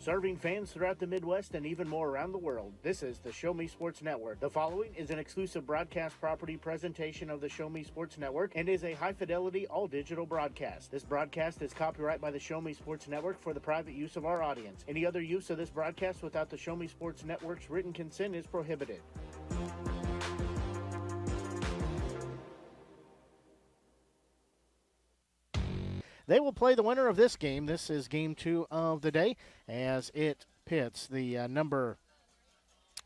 Serving fans throughout the Midwest and even more around the world, this is the Show Me Sports Network. The following is an exclusive broadcast property presentation of the Show Me Sports Network and is a high-fidelity, all-digital broadcast. This broadcast is copyright by the Show Me Sports Network for the private use of our audience. Any other use of this broadcast without the Show Me Sports Network's written consent is prohibited. They will play the winner of this game. This is game 2 of the day as it pits the number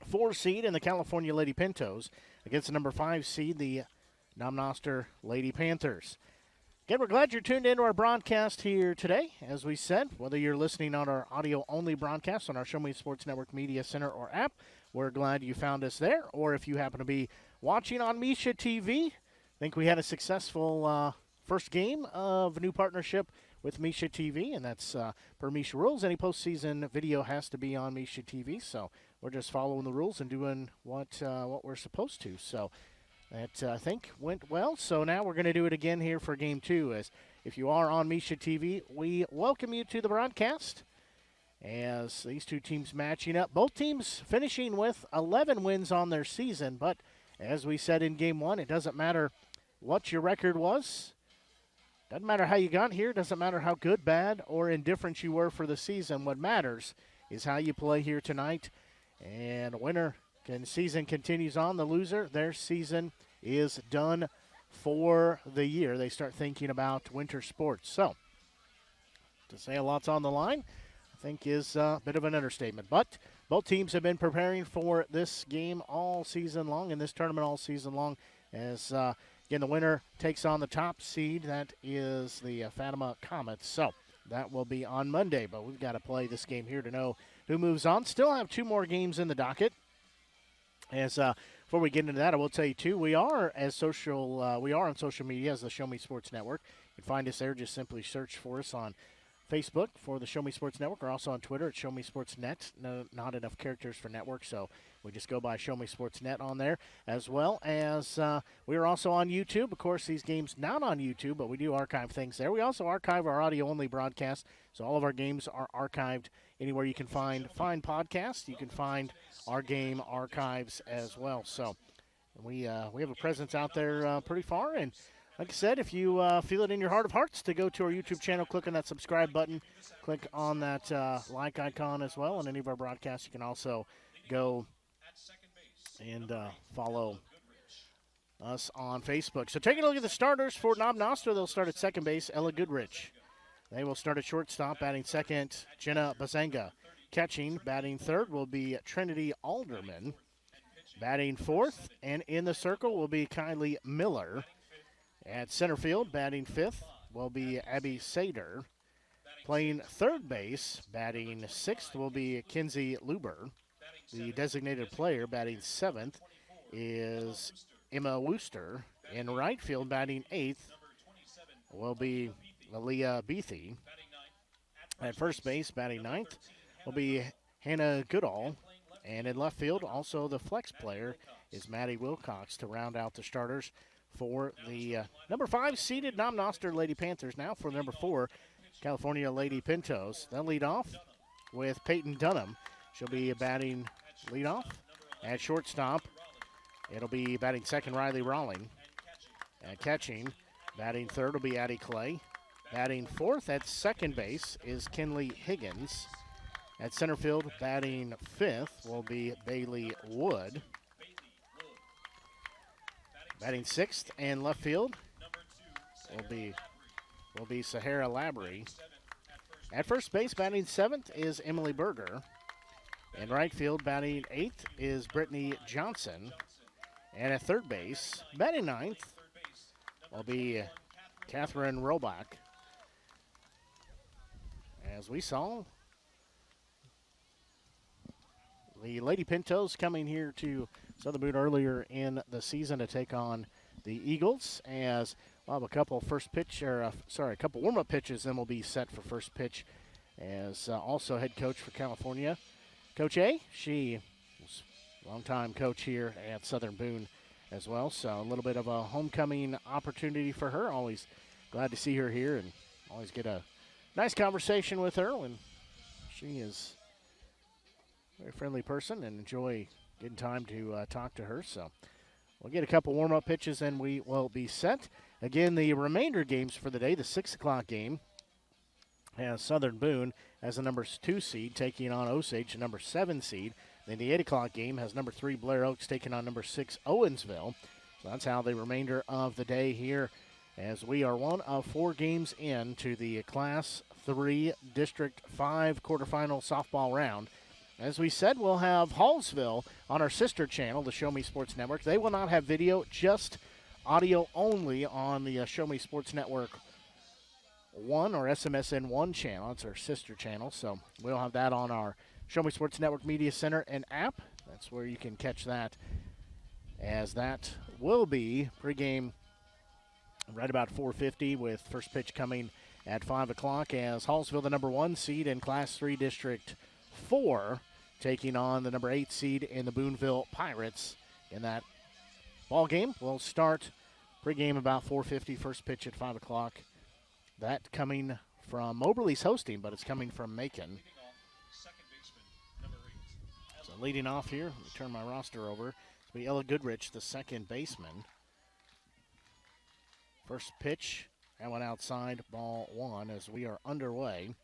4 seed in the California Lady Pintos against the number 5 seed, the Noster Lady Panthers. Again, we're glad you're tuned into our broadcast here today. As we said, whether you're listening on our audio-only broadcast on our Show Me Sports Network Media Center or app, we're glad you found us there. Or if you happen to be watching on Misha TV, I think we had a successful first game of a new partnership with Misha TV, and that's per Misha rules. Any postseason video has to be on Misha TV, so we're just following the rules and doing what we're supposed to. So that, I think, went well. So now we're going to do it again here for Game 2. As if you are on Misha TV, we welcome you to the broadcast as these two teams matching up. Both teams finishing with 11 wins on their season, but as we said in Game 1, it doesn't matter what your record was. Doesn't matter how you got here. Doesn't matter how good, bad, or indifferent you were for the season. What matters is how you play here tonight. And the winner season continues on. The loser, their season is done for the year. They start thinking about winter sports. So, to say a lot's on the line, I think is a bit of an understatement. But both teams have been preparing for this game all season long, and this tournament all season long, as again, the winner takes on the top seed. That is the Fatima Comets. So that will be on Monday, but we've got to play this game here to know who moves on. Still have 2 more games in the docket. As before we get into that, I will tell you too, we are on social media as the Show Me Sports Network. You can find us there. Just simply search for us on Facebook for the Show Me Sports Network, or also on Twitter at Show Me Sports Net. No, not enough characters for network, so we just go by Show Me Sports Net on there, as well as we are also on YouTube. Of course, these games not on YouTube, but we do archive things there. We also archive our audio-only broadcast, so all of our games are archived anywhere you can find podcasts. You can find our game archives as well. So we have a presence out there pretty far, and like I said, if you feel it in your heart of hearts to go to our YouTube channel, click on that subscribe button, click on that like icon as well. On any of our broadcasts, you can also go and follow us on Facebook. So taking a look at the starters for Noster, they'll start at second base, Ella Goodrich. They will start at shortstop, batting second, Jenna Bazanga. Catching, batting third will be Trinity Alderman. Batting fourth, and in the circle will be Kylie Miller. At center field, batting fifth, will be Abby Sader. Playing third base, batting sixth, will be Kinsey Luber. The designated player, batting seventh, is Emma Wooster. In right field, batting eighth, will be Aaliyah Beathy. At first base, batting ninth, will be Hannah Goodall. And in left field, also the flex player is Maddie Wilcox to round out the starters for the number 5 seeded Noster Lady Panthers. Now for number 4, California Lady Pintos. They'll lead off with Peyton Dunham. She'll be batting leadoff. At shortstop, it'll be batting second, Riley Rawling. At catching, batting third will be Addie Clay. Batting fourth at second base is Kinley Higgins. At center field, batting fifth will be Bailey Wood. Batting sixth and left field will be Sahara Labry. At first base, batting seventh is Emily Berger. In right field, batting eighth is Brittany Johnson. And at third base, batting ninth will be Catherine Robach. As we saw, the Lady Pintos coming here to Southern Boone earlier in the season to take on the Eagles, as we'll have a couple a couple warm-up pitches, then we'll be set for first pitch. As also head coach for California, Coach A, she was a long-time coach here at Southern Boone as well, so a little bit of a homecoming opportunity for her. Always glad to see her here and always get a nice conversation with her when she is Very friendly person and enjoy getting time to talk to her. So we'll get a couple warm-up pitches and we will be set. Again, the remainder games for the day, the 6 o'clock game has Southern Boone as the number 2 seed taking on Osage, the number 7 seed. Then the 8 o'clock game has number 3 Blair Oaks taking on number 6 Owensville. So that's how the remainder of the day here, as we are one of 4 games into the Class 3 District 5 quarterfinal softball round. As we said, we'll have Hallsville on our sister channel, the Show Me Sports Network. They will not have video, just audio only on the Show Me Sports Network 1 or SMSN 1 channel. It's our sister channel, so we'll have that on our Show Me Sports Network Media Center and app. That's where you can catch that, as that will be pregame right about 4:50 with first pitch coming at 5 o'clock as Hallsville, the number 1 seed in Class 3 District 4, taking on the number 8 seed in the Booneville Pirates. In that ball game, we'll start pregame about 4:50, first pitch at 5 o'clock. That coming from Moberly's hosting, but it's coming from Macon. So leading off here, let me turn my roster over. It'll be Ella Goodrich, the second baseman. First pitch, that one outside, ball 1 as we are underway.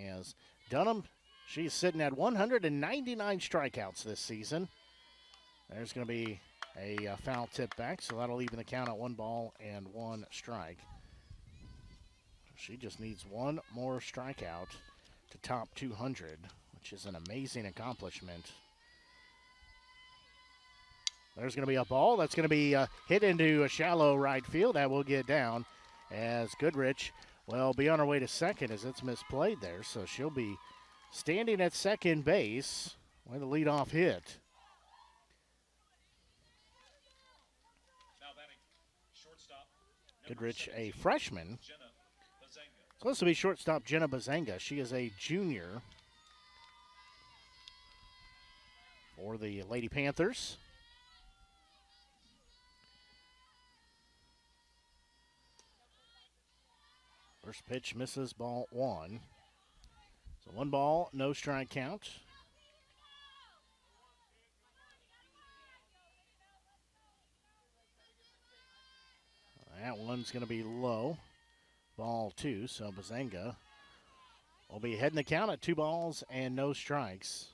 As Dunham, she's sitting at 199 strikeouts this season. There's going to be a foul tip back, so that'll even the count at 1 ball and 1 strike. She just needs 1 more strikeout to top 200, which is an amazing accomplishment. There's going to be a ball that's going to be hit into a shallow right field. That will get down as Goodrich will be on her way to second as it's misplayed there. So she'll be standing at second base with a leadoff hit. Goodrich, a freshman. Supposed to be shortstop Jenna Bazanga. She is a junior for the Lady Panthers. First pitch misses, ball 1. So 1 ball, no strike count. That one's going to be low. Ball 2, so Bazanga will be heading the count at 2 balls and no strikes.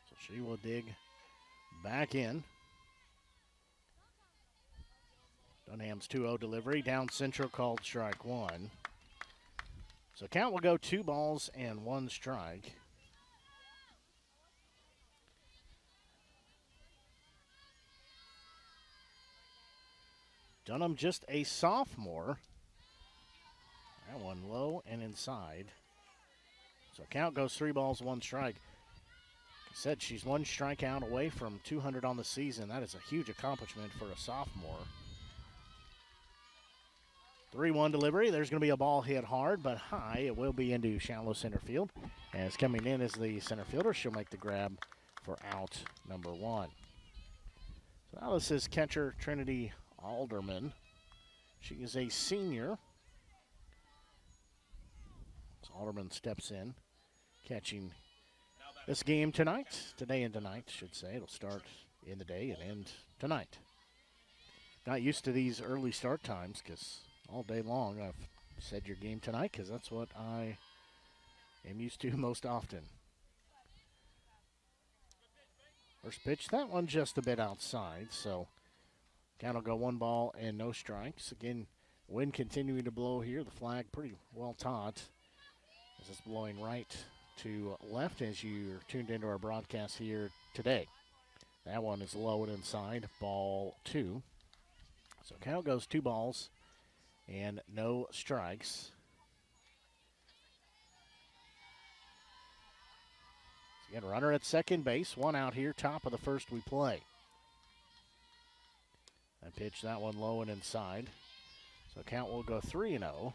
So she will dig back in. Dunham's 2-0 delivery. Down central, called strike 1. So count will go 2 balls and 1 strike. Dunham just a sophomore. That one low and inside. So count goes 3 balls, 1 strike. I said she's 1 strikeout away from 200 on the season. That is a huge accomplishment for a sophomore. 3-1 delivery. There's going to be a ball hit hard, but high. It will be into shallow center field. As coming in is the center fielder. She'll make the grab for out number 1. So now this is catcher Trinity Alderman. She is a senior. So Alderman steps in, catching this game tonight. Today and tonight, should say. It'll start in the day and end tonight. Not used to these early start times because all day long I've said your game tonight because that's what I am used to most often. First pitch, that one just a bit outside, so count will go 1 ball and no strikes. Again, wind continuing to blow here. The flag pretty well taut as it's blowing right to left as you're tuned into our broadcast here today. That one is low and inside, ball 2. So count goes 2 balls and no strikes. So again, runner at second base, 1 out here, top of the first we play. I pitch that one low and inside. So count will go 3-0.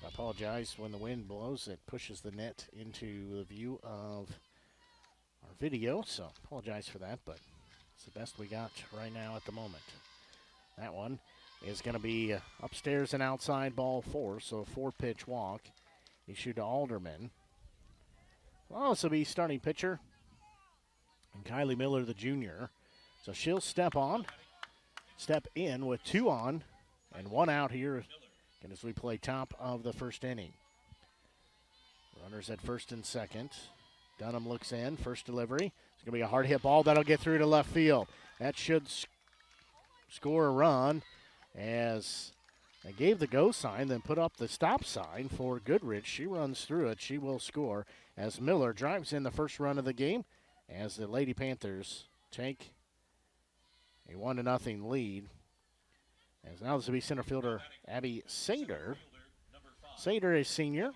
I apologize, when the wind blows, it pushes the net into the view of our video. So apologize for that, but it's the best we got right now at the moment. That one is going to be upstairs and outside ball 4, so a 4-pitch walk issued to Alderman. Well, this will be starting pitcher and Kylie Miller, the junior. So she'll step in with 2 on and 1 out here as we play top of the first inning. Runners at first and second. Dunham looks in, first delivery. It's going to be a hard hit ball that'll get through to left field. That should score a run as they gave the go sign, then put up the stop sign for Goodrich. She runs through it. She will score as Miller drives in the first run of the game as the Lady Panthers take a 1-0 lead. As now this will be center fielder Abby Sater. Sater is senior.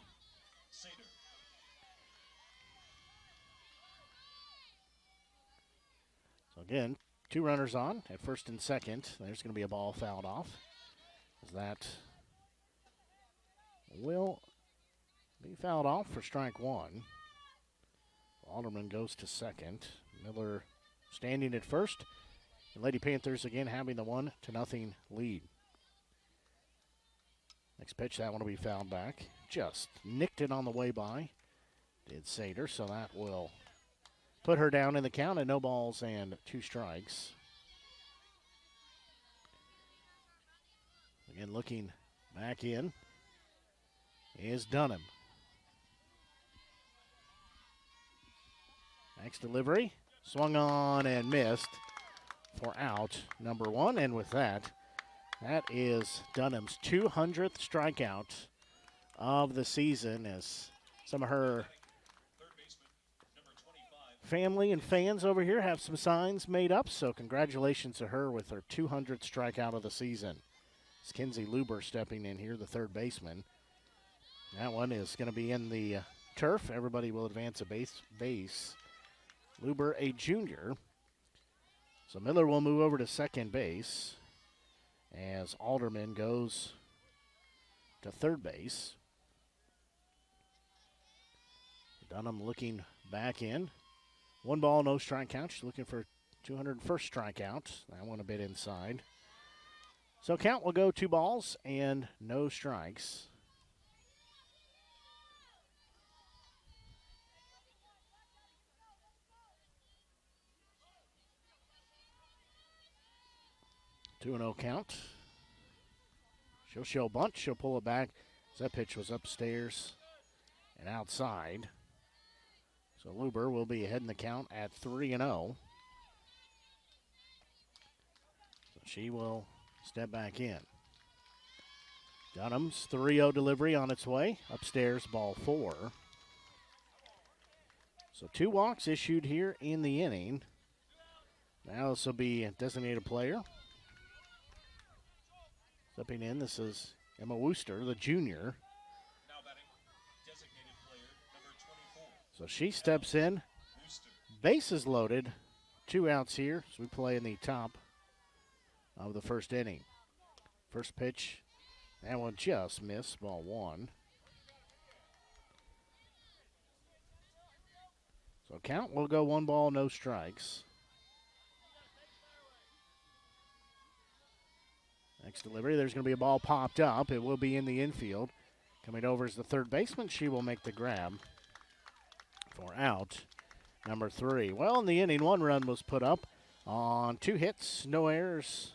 So again, 2 runners on at first and second. There's going to be a ball fouled off. As that will be fouled off for strike 1. Alderman goes to second. Miller standing at first. The Lady Panthers again having the 1-0 lead. Next pitch, that one will be fouled back. Just nicked it on the way by. Did Sater, so that will put her down in the count at no balls and 2 strikes. Again, looking back in is Dunham. Next delivery, swung on and missed for out number 1. And with that, that is Dunham's 200th strikeout of the season, as some of her family and fans over here have some signs made up. So congratulations to her with her 200th strikeout of the season. It's Kinsey Luber stepping in here, the third baseman. That one is going to be in the turf. Everybody will advance a base. Luber, a junior. So Miller will move over to second base as Alderman goes to third base. Dunham looking back in. 1 ball, no strikeout. She's looking for 201st strikeout. That one a bit inside. So count will go 2 balls and no strikes. Two and 0 count. She'll show bunt. She'll pull it back. That pitch was upstairs and outside. So Luber will be ahead in the count at 3-0. So she will step back in. Dunham's 3-0 delivery on its way. Upstairs, ball 4. So 2 walks issued here in the inning. Now this will be a designated player. Stepping in, this is Emma Wooster, the junior. Now batting, designated player number 24. So she steps in. Bases loaded. 2 outs here as we play in the top of the first inning. First pitch, that one just missed, ball 1. So count will go 1 ball, no strikes. Next delivery, there's going to be a ball popped up. It will be in the infield. Coming over is the third baseman. She will make the grab for out number 3. Well, in the inning, 1 run was put up on 2 hits, no errors.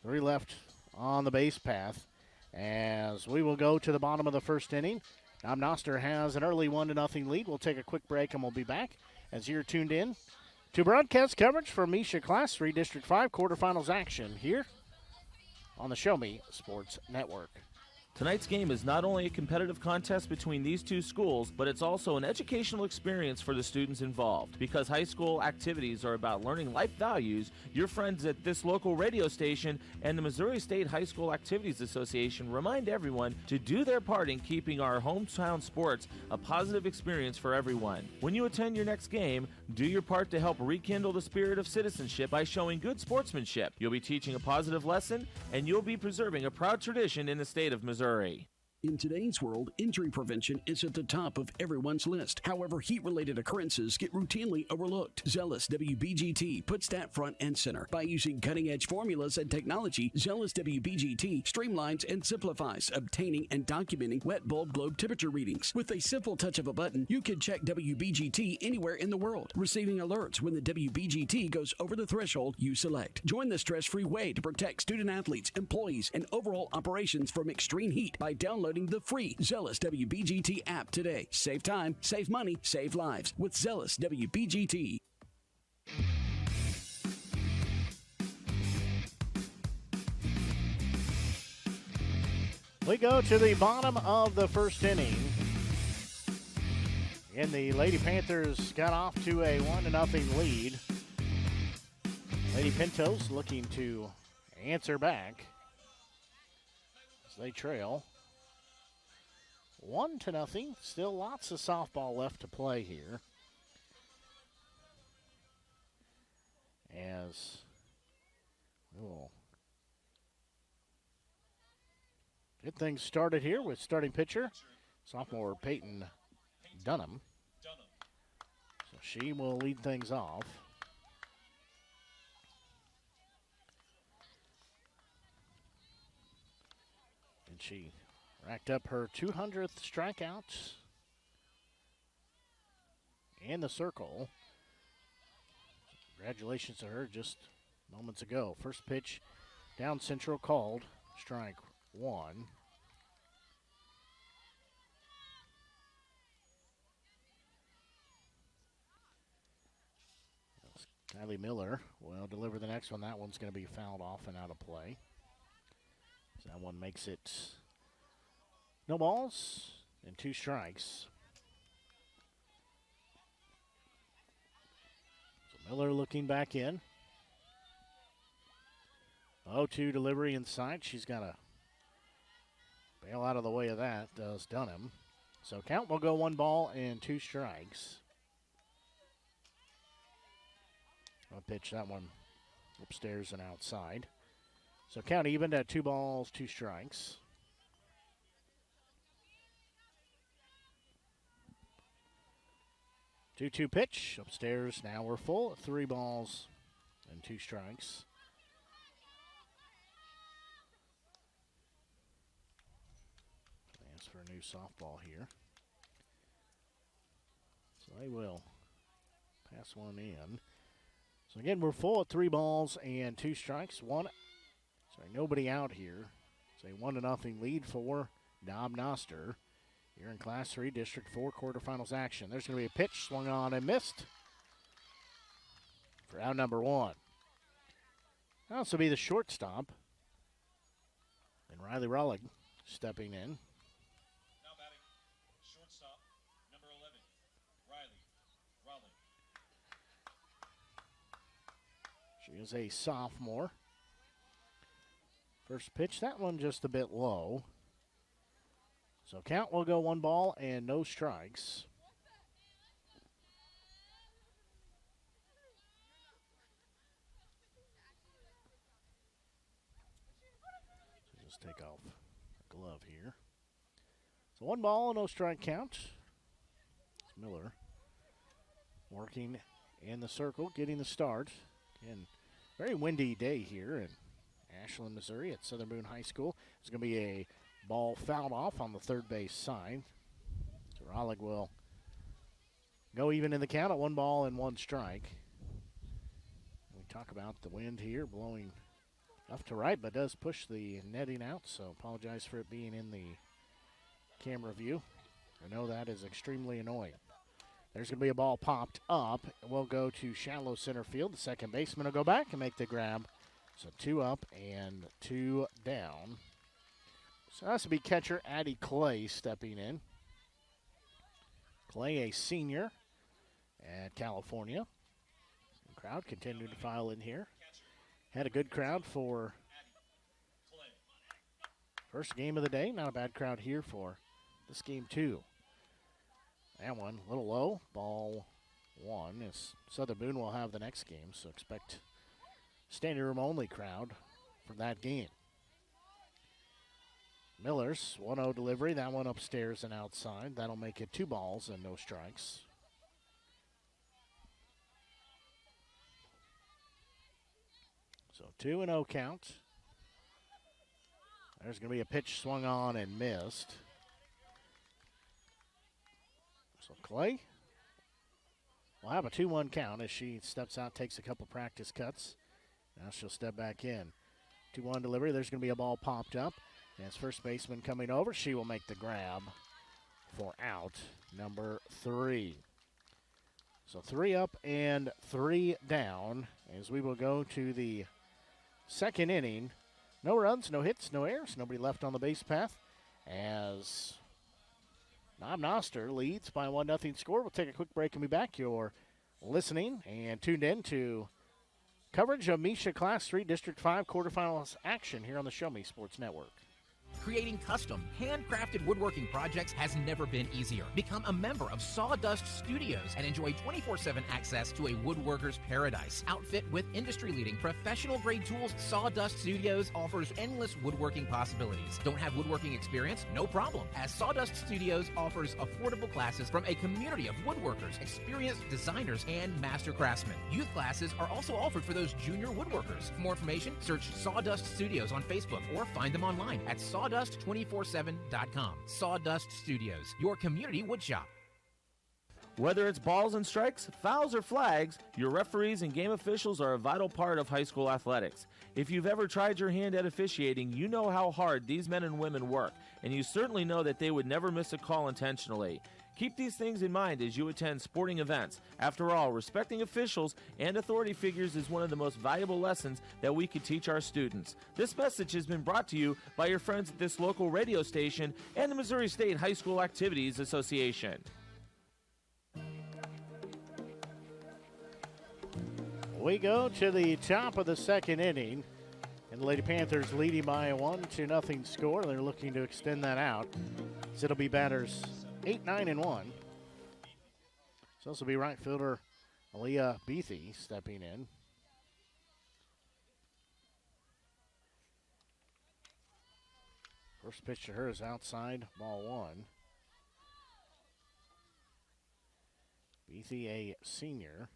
3 left on the base path as we will go to the bottom of the first inning. Now Noster has an early 1-0 lead. We'll take a quick break and we'll be back as you're tuned in to broadcast coverage for MSHSAA Class 3 District 5 quarterfinals action here on the Show Me Sports Network. Tonight's game is not only a competitive contest between these 2 schools, but it's also an educational experience for the students involved. Because high school activities are about learning life values, your friends at this local radio station and the Missouri State High School Activities Association remind everyone to do their part in keeping our hometown sports a positive experience for everyone. When you attend your next game, do your part to help rekindle the spirit of citizenship by showing good sportsmanship. You'll be teaching a positive lesson, and you'll be preserving a proud tradition in the state of Missouri. In today's world, injury prevention is at the top of everyone's list. However, heat-related occurrences get routinely overlooked. Zealous WBGT puts that front and center. By using cutting-edge formulas and technology, Zealous WBGT streamlines and simplifies obtaining and documenting wet bulb globe temperature readings. With a simple touch of a button, you can check WBGT anywhere in the world, receiving alerts when the WBGT goes over the threshold you select. Join the stress-free way to protect student-athletes, employees, and overall operations from extreme heat by downloading the free Zealous WBGT app today. Save time, save money, save lives with Zealous WBGT. We go to the bottom of the first inning. And the Lady Panthers got off to a 1-0 lead. Lady Pintos looking to answer back as they trail 1-0. Still lots of softball left to play here. As we will get things started here with starting pitcher, sophomore Peyton Dunham. So she will lead things off. And she racked up her 200th strikeout in the circle. Congratulations to her just moments ago. First pitch down central called strike one. Kylie Miller will deliver the next one. That one's going to be fouled off and out of play. So that one makes it no balls and 2 strikes. So Miller looking back in. 0-2 delivery inside. She's got to bail out of the way of that, does Dunham. So count will go 1 ball and 2 strikes. I'll pitch that one upstairs and outside. So count even at 2 balls, 2 strikes. Two-two pitch upstairs. Now we're full at 3 balls and 2 strikes. Ask for a new softball here. So they will pass one in. So again, we're full at 3 balls and 2 strikes. Nobody out here. It's a 1-0 lead for Noster. Here in Class 3, District 4 quarterfinals action. There's going to be a pitch swung on and missed for out number 1. That'll also be the shortstop. And Riley Rollig stepping in. Now batting, shortstop, number 11, Riley Rollig. She is a sophomore. First pitch, that one just a bit low. So count will go 1 ball and no strikes. So just take off the glove here. So 1 ball, no strike count. It's Miller working in the circle, getting the start. Again, very windy day here in Ashland, Missouri at Southern Boone High School. There's going to be a ball fouled off on the third base side. So Rollig will go even in the count at 1 ball and 1 strike. We talk about the wind here blowing left to right, but does push the netting out, so apologize for it being in the camera view. I know that is extremely annoying. There's going to be a ball popped up. We'll go to shallow center field. The second baseman will go back and make the grab. So 2 up and 2 down. So that's to be catcher Addie Clay stepping in. Clay, a senior at California. The crowd continuing to file in here. Had a good crowd for first game of the day. Not a bad crowd here for this game too. That one a little low. Ball 1. As Southern Boone will have the next game, so expect standing room only crowd for that game. Miller's 1-0 delivery. That one upstairs and outside. That'll make it 2 balls and no strikes. So 2-0 count. There's going to be a pitch swung on and missed. So Clay will have a 2-1 count as she steps out, takes a couple practice cuts. Now she'll step back in. 2-1 delivery. There's going to be a ball popped up. As first baseman coming over, she will make the grab for out number 3. So 3 up and 3 down as we will go to the second inning. No runs, no hits, no errors, nobody left on the base path as Noster leads by 1-0 score. We'll take a quick break and be back. You're listening and tuned in to coverage of MSHSAA Class 3 District 5 quarterfinals action here on the Show Me Sports Network. Creating custom, handcrafted woodworking projects has never been easier. Become a member of Sawdust Studios and enjoy 24/7 access to a woodworker's paradise. Outfit with industry-leading professional-grade tools, Sawdust Studios offers endless woodworking possibilities. Don't have woodworking experience? No problem, as Sawdust Studios offers affordable classes from a community of woodworkers, experienced designers, and master craftsmen. Youth classes are also offered for those junior woodworkers. For more information, search Sawdust Studios on Facebook or find them online at sawdust247.com. Sawdust Studios, your community woodshop. Whether it's balls and strikes, fouls, or flags, your referees and game officials are a vital part of high school athletics. If you've ever tried your hand at officiating, you know how hard these men and women work, and you certainly know that they would never miss a call intentionally. Keep these things in mind as you attend sporting events. After all, respecting officials and authority figures is one of the most valuable lessons that we could teach our students. This message has been brought to you by your friends at this local radio station and the Missouri State High School Activities Association. We go to the top of the second inning, and the Lady Panthers leading by a 1-0 score. They're looking to extend that out. So it'll be batters 8, 9, and 1. So this will be right fielder Aaliyah Beathy stepping in. First pitch to her is outside, ball 1. Beathy, a senior.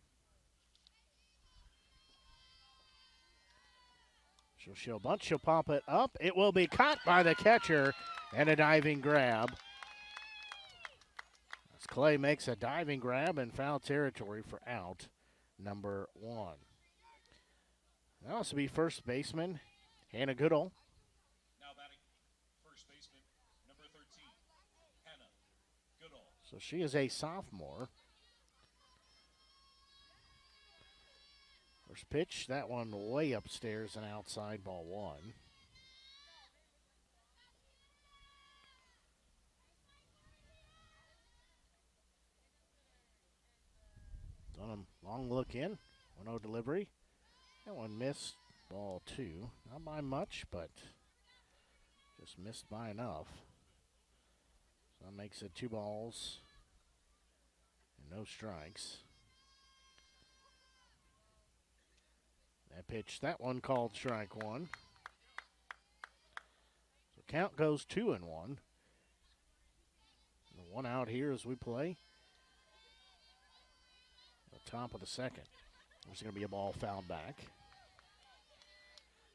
She'll bunt, she'll pop it up. It will be caught by the catcher and a diving grab. As Clay makes a diving grab in foul territory for out number 1. That'll also be first baseman Hannah Goodall. Now batting first baseman, number 13, Hannah Goodall. So she is a sophomore. First pitch, that one way upstairs and outside, ball 1. Dunham, long look in, 1-0 delivery. That one missed, ball 2. Not by much, but just missed by enough. So that makes it 2 balls and no strikes. That pitch, that one called strike 1. So count goes 2-1. The 1 out here as we play. The top of the second. There's going to be a ball fouled back.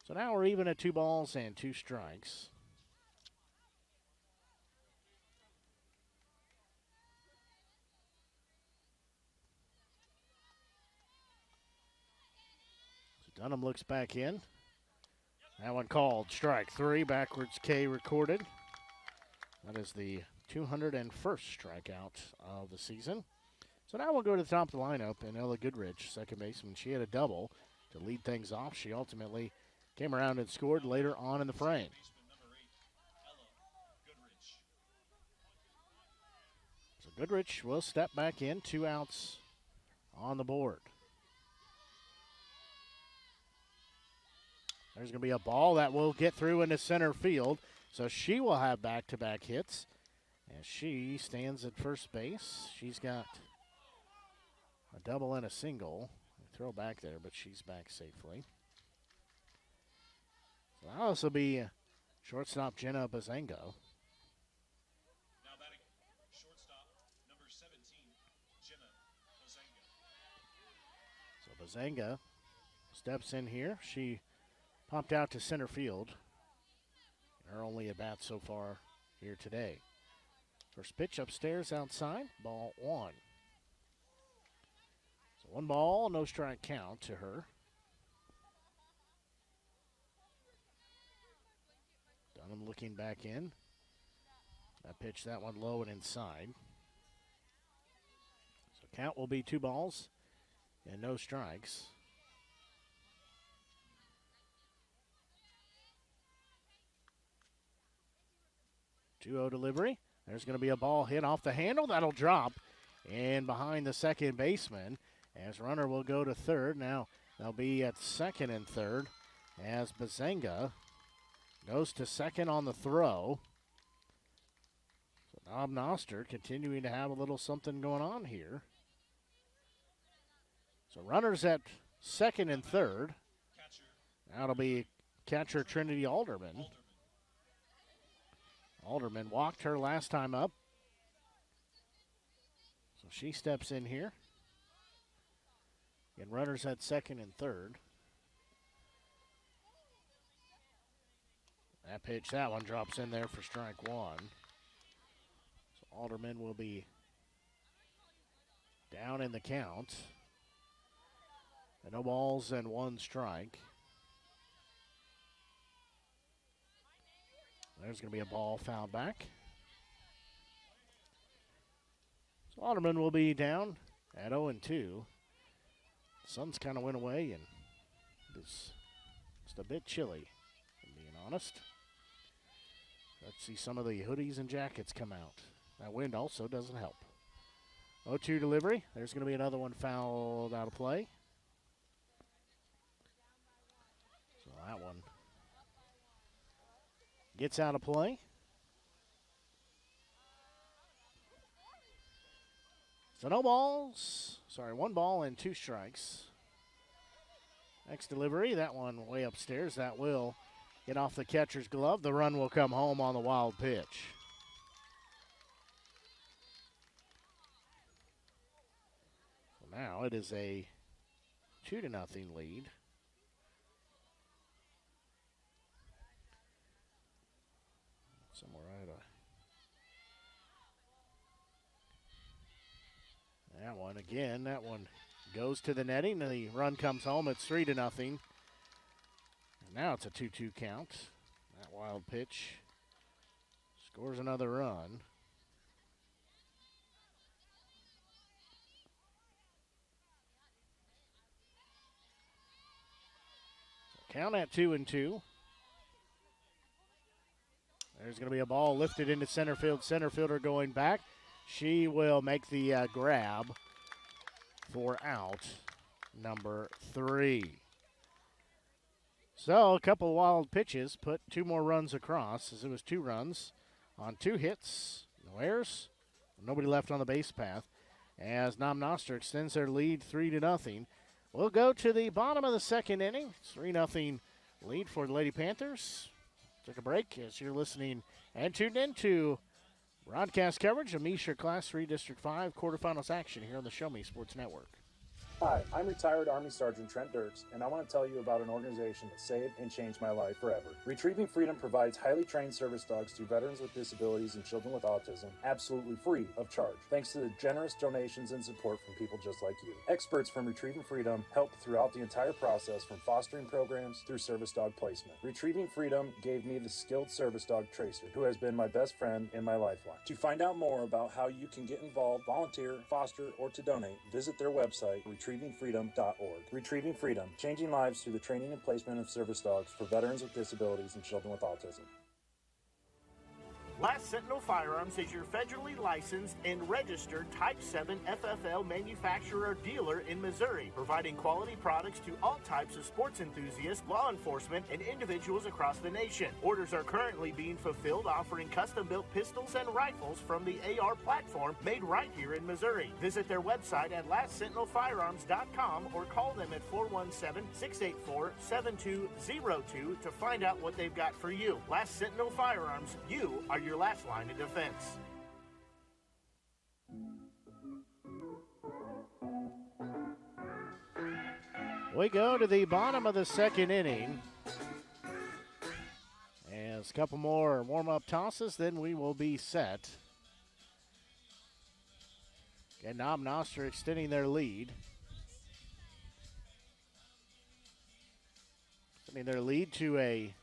So now we're even at 2 balls and 2 strikes. Dunham looks back in. That one called strike 3, backwards K recorded. That is the 201st strikeout of the season. So now we'll go to the top of the lineup, and Ella Goodrich, second baseman. She had a double to lead things off. She ultimately came around and scored later on in the frame. So Goodrich will step back in, 2 outs on the board. There's going to be a ball that will get through into center field. So she will have back-to-back hits as she stands at first base. She's got a double and a single. Throw back there, but she's back safely. So that'll also be Shortstop Jenna Bazango. Now batting shortstop, number 17, Jenna Bazanga. So Bazanga steps in here. She popped out to center field. Her only at bat so far here today. First pitch upstairs outside, ball one. So 1 ball, no strike count to her. Dunham looking back in. That pitch, that one low and inside. So count will be 2 balls and no strikes. 2-0 delivery. There's going to be a ball hit off the handle. That'll drop and behind the second baseman as runner will go to third. Now they'll be at second and third as Bazanga goes to second on the throw. So Nob Noster continuing to have a little something going on here. So runners at second and third. Now it'll be catcher Trinity Alderman. Alderman walked her last time up. So she steps in here. And runners at second and third. That pitch, that one drops in there for strike one. So Alderman will be down in the count. And no balls and 1 strike. There's going to be a ball fouled back. So Alderman will be down at 0-2. The sun's kind of went away and it's just a bit chilly, if I'm being honest. Let's see some of the hoodies and jackets come out. That wind also doesn't help. 0-2 delivery. There's going to be another one fouled out of play. So that one gets out of play. So no balls. Sorry, 1 ball and 2 strikes. Next delivery, that one way upstairs. That will get off the catcher's glove. The run will come home on the wild pitch. So now it is a 2-0 lead. Somewhere right. That one again. That one goes to the netting. The run comes home. It's 3-0. And now it's a 2-2 count. That wild pitch scores another run. So count at 2-2. There's going to be a ball lifted into center field. Center fielder going back. She will make the grab for out number 3. So a couple of wild pitches put 2 more runs across as it was 2 runs on 2 hits. No errors. Nobody left on the base path as Nob Noster extends their lead 3-0. We'll go to the bottom of the second inning. 3-0 lead for the Lady Panthers. Took a break as you're listening and tuned in to broadcast coverage of Mesher Class 3 District 5 quarterfinals action here on the Show Me Sports Network. Hi, I'm retired Army Sergeant Trent Dirks, and I want to tell you about an organization that saved and changed my life forever. Retrieving Freedom provides highly trained service dogs to veterans with disabilities and children with autism, absolutely free of charge, thanks to the generous donations and support from people just like you. Experts from Retrieving Freedom help throughout the entire process, from fostering programs through service dog placement. Retrieving Freedom gave me the skilled service dog Tracer, who has been my best friend and my lifeline. To find out more about how you can get involved, volunteer, foster, or to donate, visit their website, retrievingfreedom.org. Retrieving Freedom, changing lives through the training and placement of service dogs for veterans with disabilities and children with autism. Last Sentinel Firearms is your federally licensed and registered Type 7 FFL manufacturer dealer in Missouri, providing quality products to all types of sports enthusiasts, law enforcement, and individuals across the nation. Orders are currently being fulfilled, offering custom-built pistols and rifles from the AR platform made right here in Missouri. Visit their website at lastsentinelfirearms.com or call them at 417-684-7202 to find out what they've got for you. Last Sentinel Firearms, you are your last line of defense. We go to the bottom of the second inning. As a couple more warm-up tosses, then we will be set. And Noster extending their lead. Extending their lead to a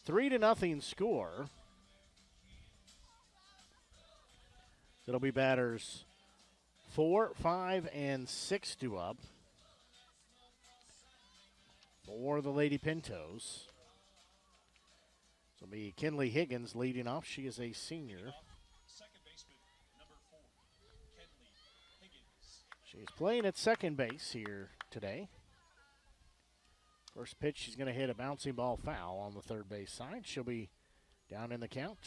3-0 score. It'll be batters 4, 5, and 6 due up for the Lady Pintos. It'll be Kinley Higgins leading off. She is a senior. Second baseman, number 4, Kenley Higgins. She's playing at second base here today. First pitch, she's going to hit a bouncing ball foul on the third base side. She'll be down in the count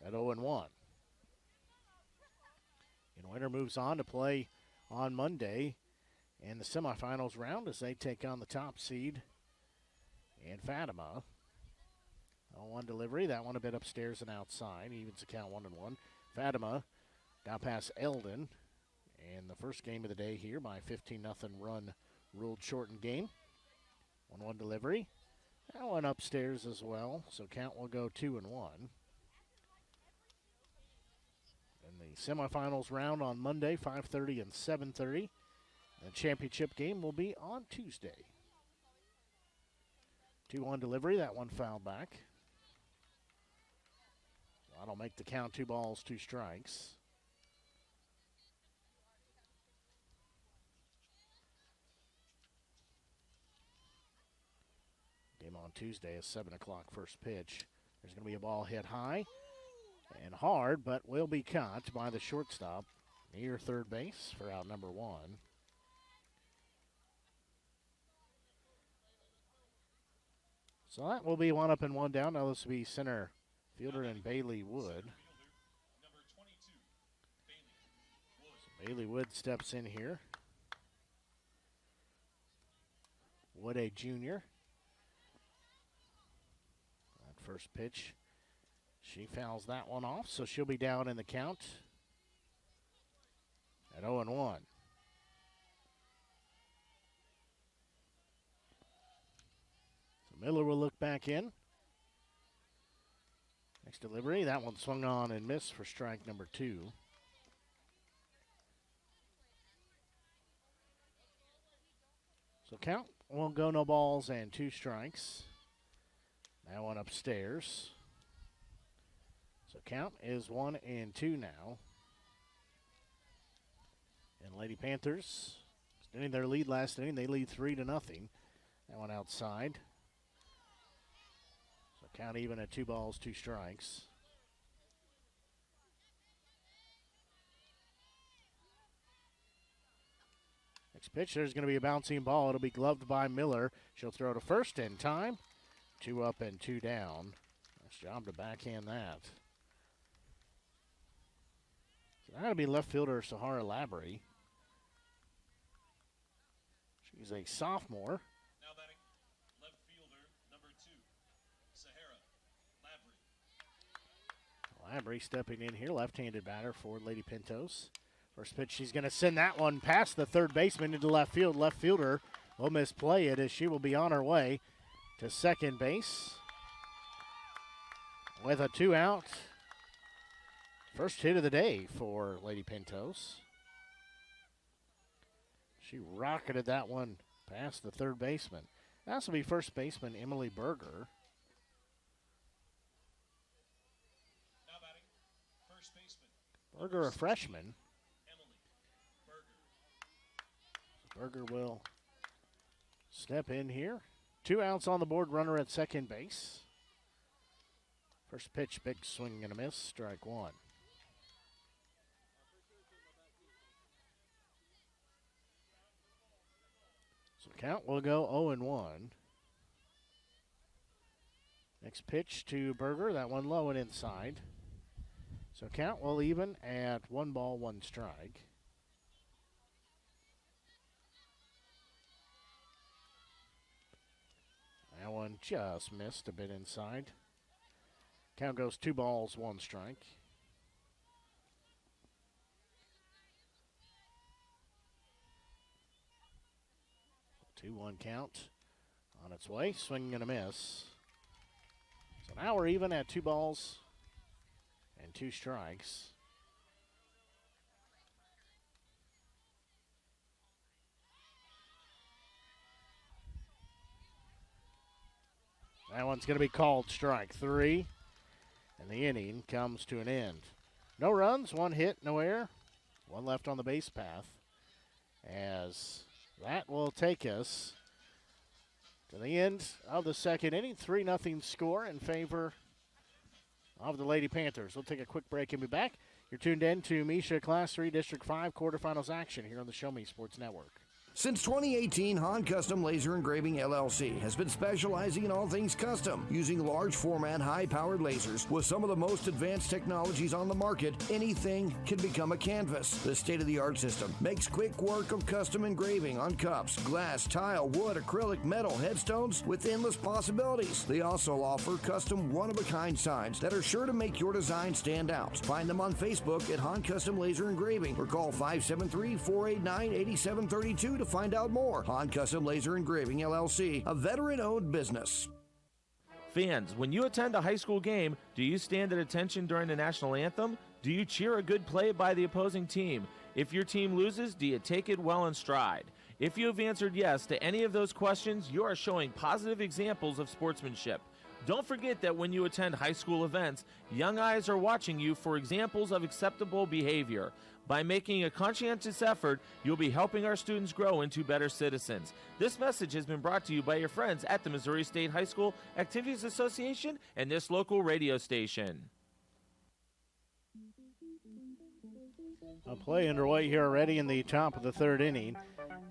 at 0-1. And winner moves on to play on Monday in the semifinals round as they take on the top seed in Fatima. 0-1 delivery. That one a bit upstairs and outside. Evens the count 1-1. Fatima down past Eldon. And the first game of the day here by 15-0 run ruled shortened game. 1-1 delivery. That one upstairs as well. So count will go 2-1. In the semifinals round on Monday, 5:30 and 7:30. The championship game will be on Tuesday. 2-1 delivery. That one fouled back. That'll make the count 2 balls, 2 strikes. Game on Tuesday is 7 o'clock first pitch. There's going to be a ball hit high and hard, but will be caught by the shortstop near third base for out number 1. So that will be 1 up and 1 down. Now this will be center fielder and Bailey Wood. Number 22, Bailey Wood. So Bailey Wood steps in here. Wood, a junior. That first pitch, she fouls that one off, so she'll be down in the count at 0-1. So Miller will look back in. Next delivery, that one swung on and missed for strike number 2. So count will go no balls and 2 strikes. That one upstairs. So count is 1-2 now. And Lady Panthers extending their lead last inning. They lead 3-0. That one outside. So count even at 2 balls, 2 strikes. Next pitch, there's going to be a bouncing ball. It'll be gloved by Miller. She'll throw to first in time. 2 up and 2 down. Nice job to backhand that. So that'll be left fielder Sahara Labrie. She's a sophomore. Now batting, left fielder, number 2, Sahara Labrie. Labrie stepping in here, left-handed batter for Lady Pintos. First pitch, she's going to send that one past the third baseman into left field. Left fielder will misplay it as she will be on her way to second base with a 2-out. First hit of the day for Lady Pintos. She rocketed that one past the third baseman. That's will be first baseman Emily Berger. Now batting, first baseman, Berger, a freshman. Emily Berger Berger. will step in here. 2 outs on the board, runner at second base. First pitch, big swing and a miss, strike one. So count will go 0-1. Next pitch to Berger, that one low and inside. So count will even at 1 ball, 1 strike. That one just missed a bit inside. Count goes 2 balls, 1 strike. So 2-1 count on its way, swing and a miss. So now we're even at 2 balls and 2 strikes. That one's going to be called strike 3, and the inning comes to an end. No runs, 1 hit, no error, 1 left on the base path, as that will take us to the end of the second inning. 3-0 score in favor of the Lady Panthers. We'll take a quick break and be back. You're tuned in to Misha Class 3 District 5 quarterfinals action here on the Show Me Sports Network. Since 2018, Han Custom Laser Engraving LLC has been specializing in all things custom, using large format, high-powered lasers with some of the most advanced technologies on the market. Anything can become a canvas. The state-of-the-art system makes quick work of custom engraving on cups, glass, tile, wood, acrylic, metal, headstones with endless possibilities. They also offer custom one-of-a-kind signs that are sure to make your design stand out. Find them on Facebook at Han Custom Laser Engraving or call 573-489-8732 to find out more. Han Custom Laser Engraving LLC, a veteran-owned business. Fans, when you attend a high school game, do you stand at attention during the national anthem? Do you cheer a good play by the opposing team? If your team loses, do you take it well in stride? If you have answered yes to any of those questions, you are showing positive examples of sportsmanship. Don't forget that when you attend high school events, young eyes are watching you for examples of acceptable behavior. By making a conscientious effort, you'll be helping our students grow into better citizens. This message has been brought to you by your friends at the Missouri State High School Activities Association and this local radio station. A play underway here already in the top of the third inning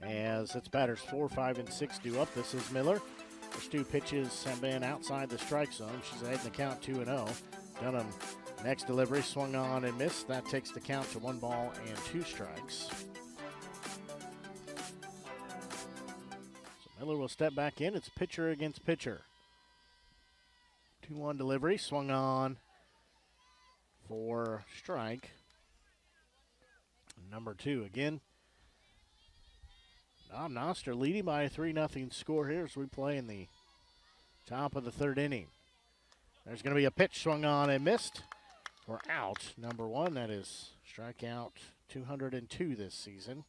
as its batters 4, 5, and 6 due up. This is Miller. First 2 pitches have been outside the strike zone. She's ahead in the count 2-0. Dunham, next delivery, swung on and missed. That takes the count to 1 ball and 2 strikes. So Miller will step back in. It's pitcher against pitcher. 2-1 delivery, swung on for strike. Number 2 again. Noster leading by a 3-0 score here as we play in the top of the third inning. There's going to be a pitch swung on and missed. We're out. Number 1, that is strikeout 202 this season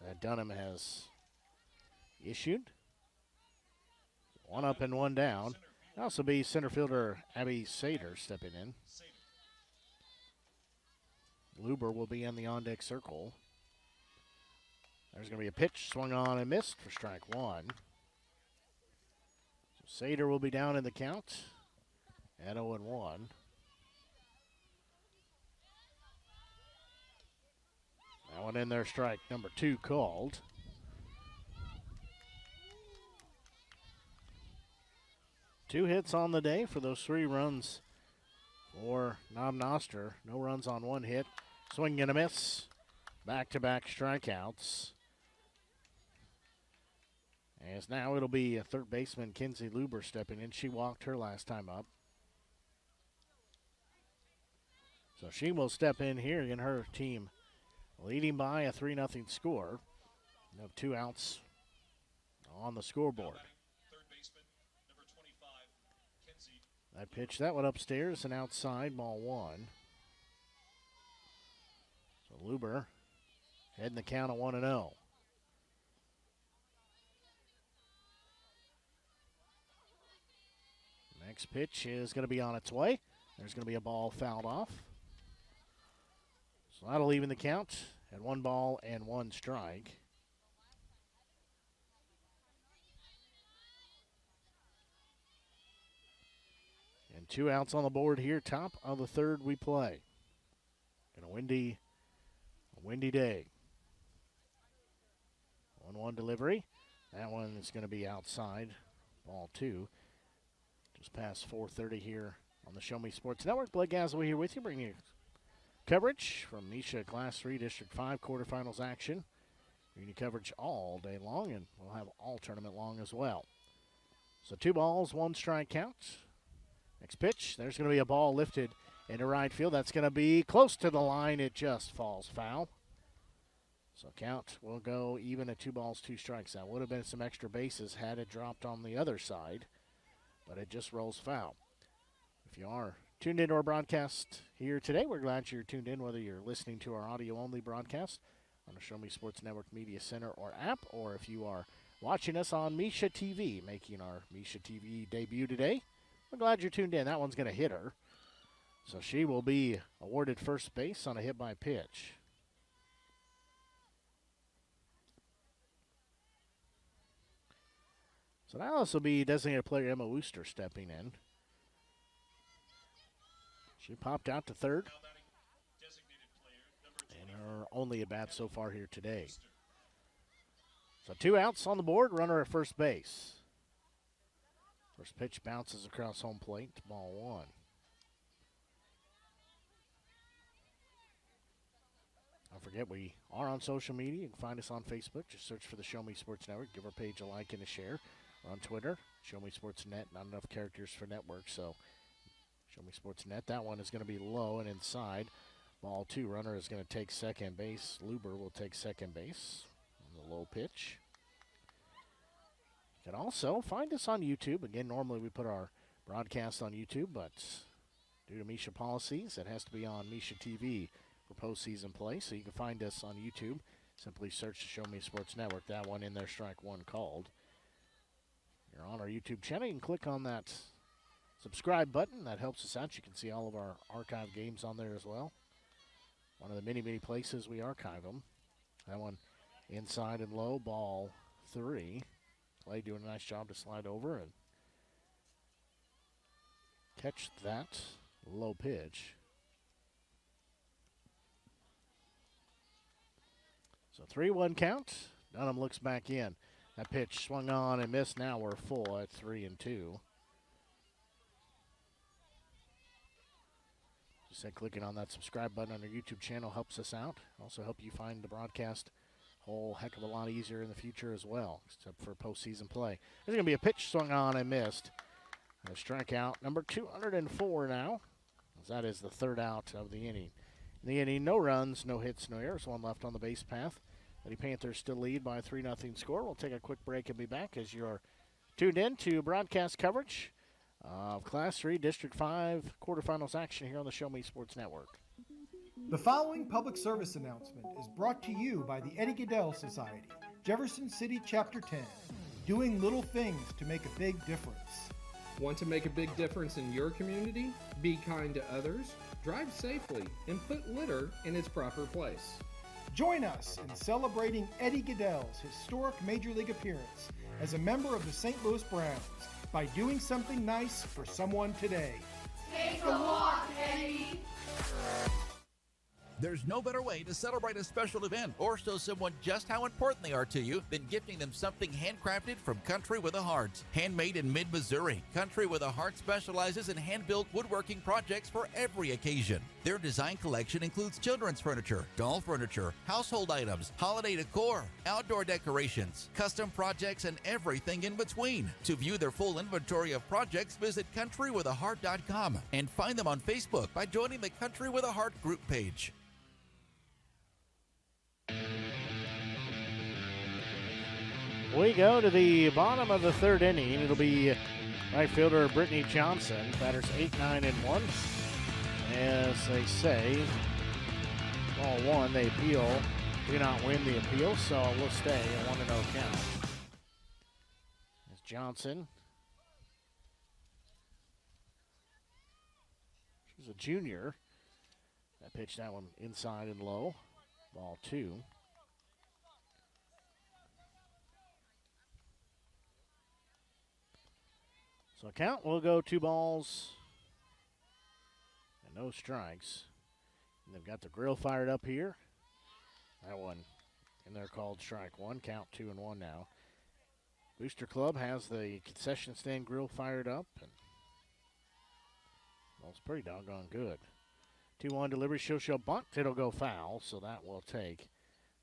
that Dunham has issued. 1 up and 1 down. It'll also be center fielder Abby Sater stepping in. Luber will be in the on-deck circle. There's going to be a pitch swung on and missed for strike 1. So Sater will be down in the count at 0-1. That one in there, strike number 2 called. Two hits on the day for those 3 runs for Noster. No runs on 1 hit. Swing and a miss. Back-to-back strikeouts. As now it'll be a third baseman, Kinsey Luber, stepping in. She walked her last time up. So she will step in here in her team, leading by a 3-0 score. No 2 outs on the scoreboard. Third baseman, number 25, Kinsey. That pitch, that one upstairs and outside, ball 1. So Luber heading the count at 1-0. Next pitch is going to be on its way. There's going to be a ball fouled off. So that'll even the count at 1 ball and 1 strike. And 2 outs on the board here, top of the third we play. And a windy day. 1-1 delivery. That one is going to be outside. Ball 2. Just past 4:30 here on the Show Me Sports Network. Blake Gasaway here with you, bringing you coverage from Misha Class 3 District 5 quarterfinals action. Bringing you coverage all day long, and we'll have all tournament long as well. So 2 balls, 1 strike count. Next pitch, there's going to be a ball lifted into right field. That's going to be close to the line. It just falls foul. So count will go even at 2 balls, 2 strikes. That would have been some extra bases had it dropped on the other side, but it just rolls foul. If you are tuned into our broadcast here today, we're glad you're tuned in, whether you're listening to our audio-only broadcast on the Show Me Sports Network Media Center or app, or if you are watching us on Misha TV, making our Misha TV debut today. We're glad you're tuned in. That one's going to hit her. So she will be awarded first base on a hit by pitch. So now this will be designated player Emma Wooster stepping in. She popped out to third. And her only at bat so far here today. So 2 outs on the board, runner at first base. First pitch bounces across home plate, ball 1. Don't forget, we are on social media. You can find us on Facebook. Just search for the Show Me Sports Network. Give our page a like and a share. We're on Twitter, Show Me Sports Net. Not enough characters for network, so Show Me Sports Net. That one is going to be low and inside. Ball 2. Runner is going to take second base. Luber will take second base. The low pitch. You can also find us on YouTube. Again, normally we put our broadcast on YouTube, but due to Misha policies, it has to be on Misha TV for postseason play. So you can find us on YouTube. Simply search the Show Me Sports Network. That one in there, strike 1 called. You're on our YouTube channel. You can click on that subscribe button. That helps us out. You can see all of our archive games on there as well. One of the many, many places we archive them. That one inside and low, ball 3. Clay doing a nice job to slide over and catch that low pitch. So 3-1 count. Dunham looks back in. That pitch swung on and missed. Now we're full at 3-2. Just said clicking on that subscribe button on our YouTube channel helps us out. Also help you find the broadcast a whole heck of a lot easier in the future as well, except for postseason play. There's going to be a pitch swung on and missed. A strikeout number 204 now, as that is the 3rd out of the inning. In the inning, no runs, no hits, no errors. 1 left on the base path. The Panthers still lead by a 3-0 score. We'll take a quick break and be back as you're tuned in to broadcast coverage of Class 3 District 5 quarterfinals action here on the Show Me Sports Network. The following public service announcement is brought to you by the Eddie Gaedel Society, Jefferson City Chapter 10, doing little things to make a big difference. Want to make a big difference in your community? Be kind to others, drive safely, and put litter in its proper place. Join us in celebrating Eddie Gaedel's historic Major League appearance as a member of the St. Louis Browns by doing something nice for someone today. Take a walk, Eddie! There's no better way to celebrate a special event or show someone just how important they are to you than gifting them something handcrafted from Country with a Heart. Handmade in mid-Missouri, Country with a Heart specializes in hand-built woodworking projects for every occasion. Their design collection includes children's furniture, doll furniture, household items, holiday decor, outdoor decorations, custom projects, and everything in between. To view their full inventory of projects, visit countrywithaheart.com and find them on Facebook by joining the Country with a Heart group page. We go to the bottom of the 3rd inning. It'll be right fielder Brittany Johnson. Batters 8, 9, and 1. As they say, ball 1, they appeal. Do not win the appeal, so we'll stay a 1-0 count. As Johnson. She's a junior. That pitch, that one inside and low. Ball 2. So count will go 2 balls, No strikes. And they've got the grill fired up here. That one in there called strike one. Count 2-1 now. Booster Club has the concession stand grill fired up. And well, it's pretty doggone good. 2-1 delivery. She'll bunt. It'll go foul, so that will take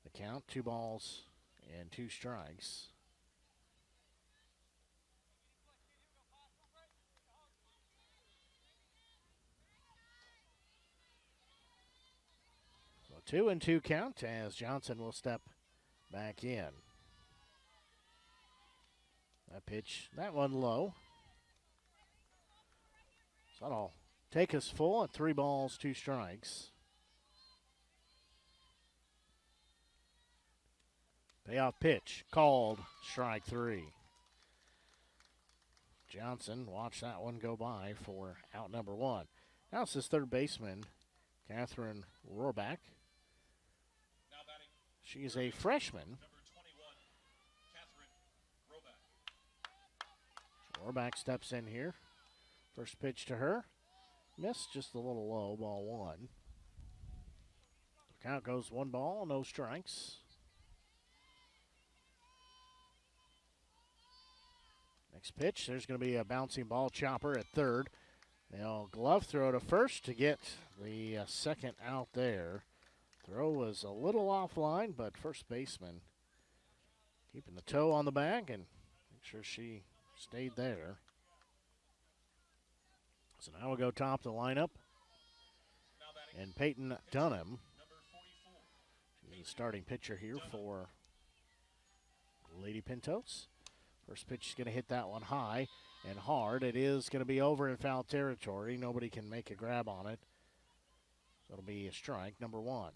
the count. 2 balls and 2 strikes. So 2-2 count as Johnson will step back in. That pitch, that one low. So that'll take us full at 3 balls, 2 strikes. Payoff pitch, called, strike 3. Johnson, watch that one go by for out number 1. Now it's his third baseman, Catherine Rohrbach. She's a freshman. Number 21, Catherine Rohrbach. Rohrbach steps in here. First pitch to her. Missed just a little low, ball 1. The count goes 1 ball, no strikes. Next pitch, there's going to be a bouncing ball chopper at third. They'll glove throw to first to get the second out there. Throw was a little offline, but first baseman keeping the toe on the bag and make sure she stayed there. So now we'll go top of the lineup. And Peyton Dunham, she's the starting pitcher here for Lady Pintos. First pitch is going to hit that one high and hard. It is going to be over in foul territory. Nobody can make a grab on it. So it'll be a strike, number 1.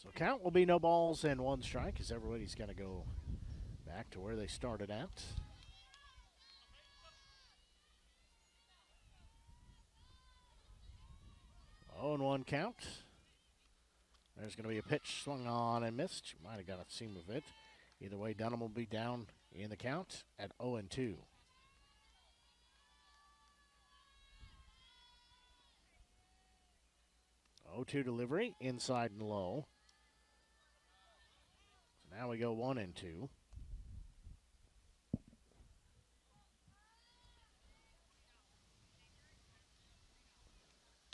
So count will be no balls and 1 strike as everybody's going to go back to where they started at. Oh, and 1 count. There's going to be a pitch swung on and missed. Might have got a seam of it. Either way, Dunham will be down in the count at 0-2. 0-2 delivery, inside and low. So now we go 1-2.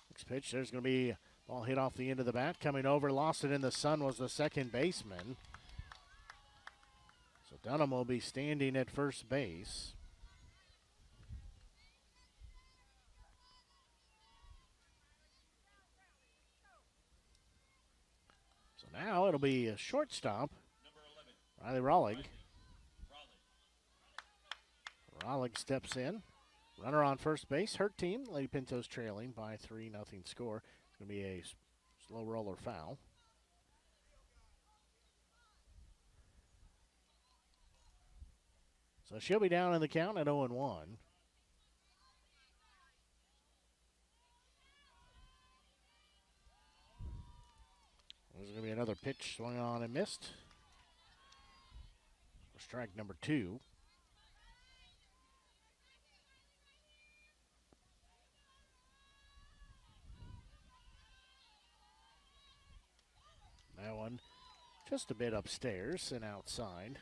Next pitch, there's going to be a ball hit off the end of the bat. Coming over, lost it in the sun was the second baseman. So Dunham will be standing at first base. So now it'll be a shortstop, Riley Rollig. Rollig steps in. Runner on first base. Her team, Lady Pintos trailing by 3-0 score. It's going to be a slow roller foul. So she'll be down in the count at 0-1. There's going to be another pitch swung on and missed. For strike number 2. That one just a bit upstairs and outside.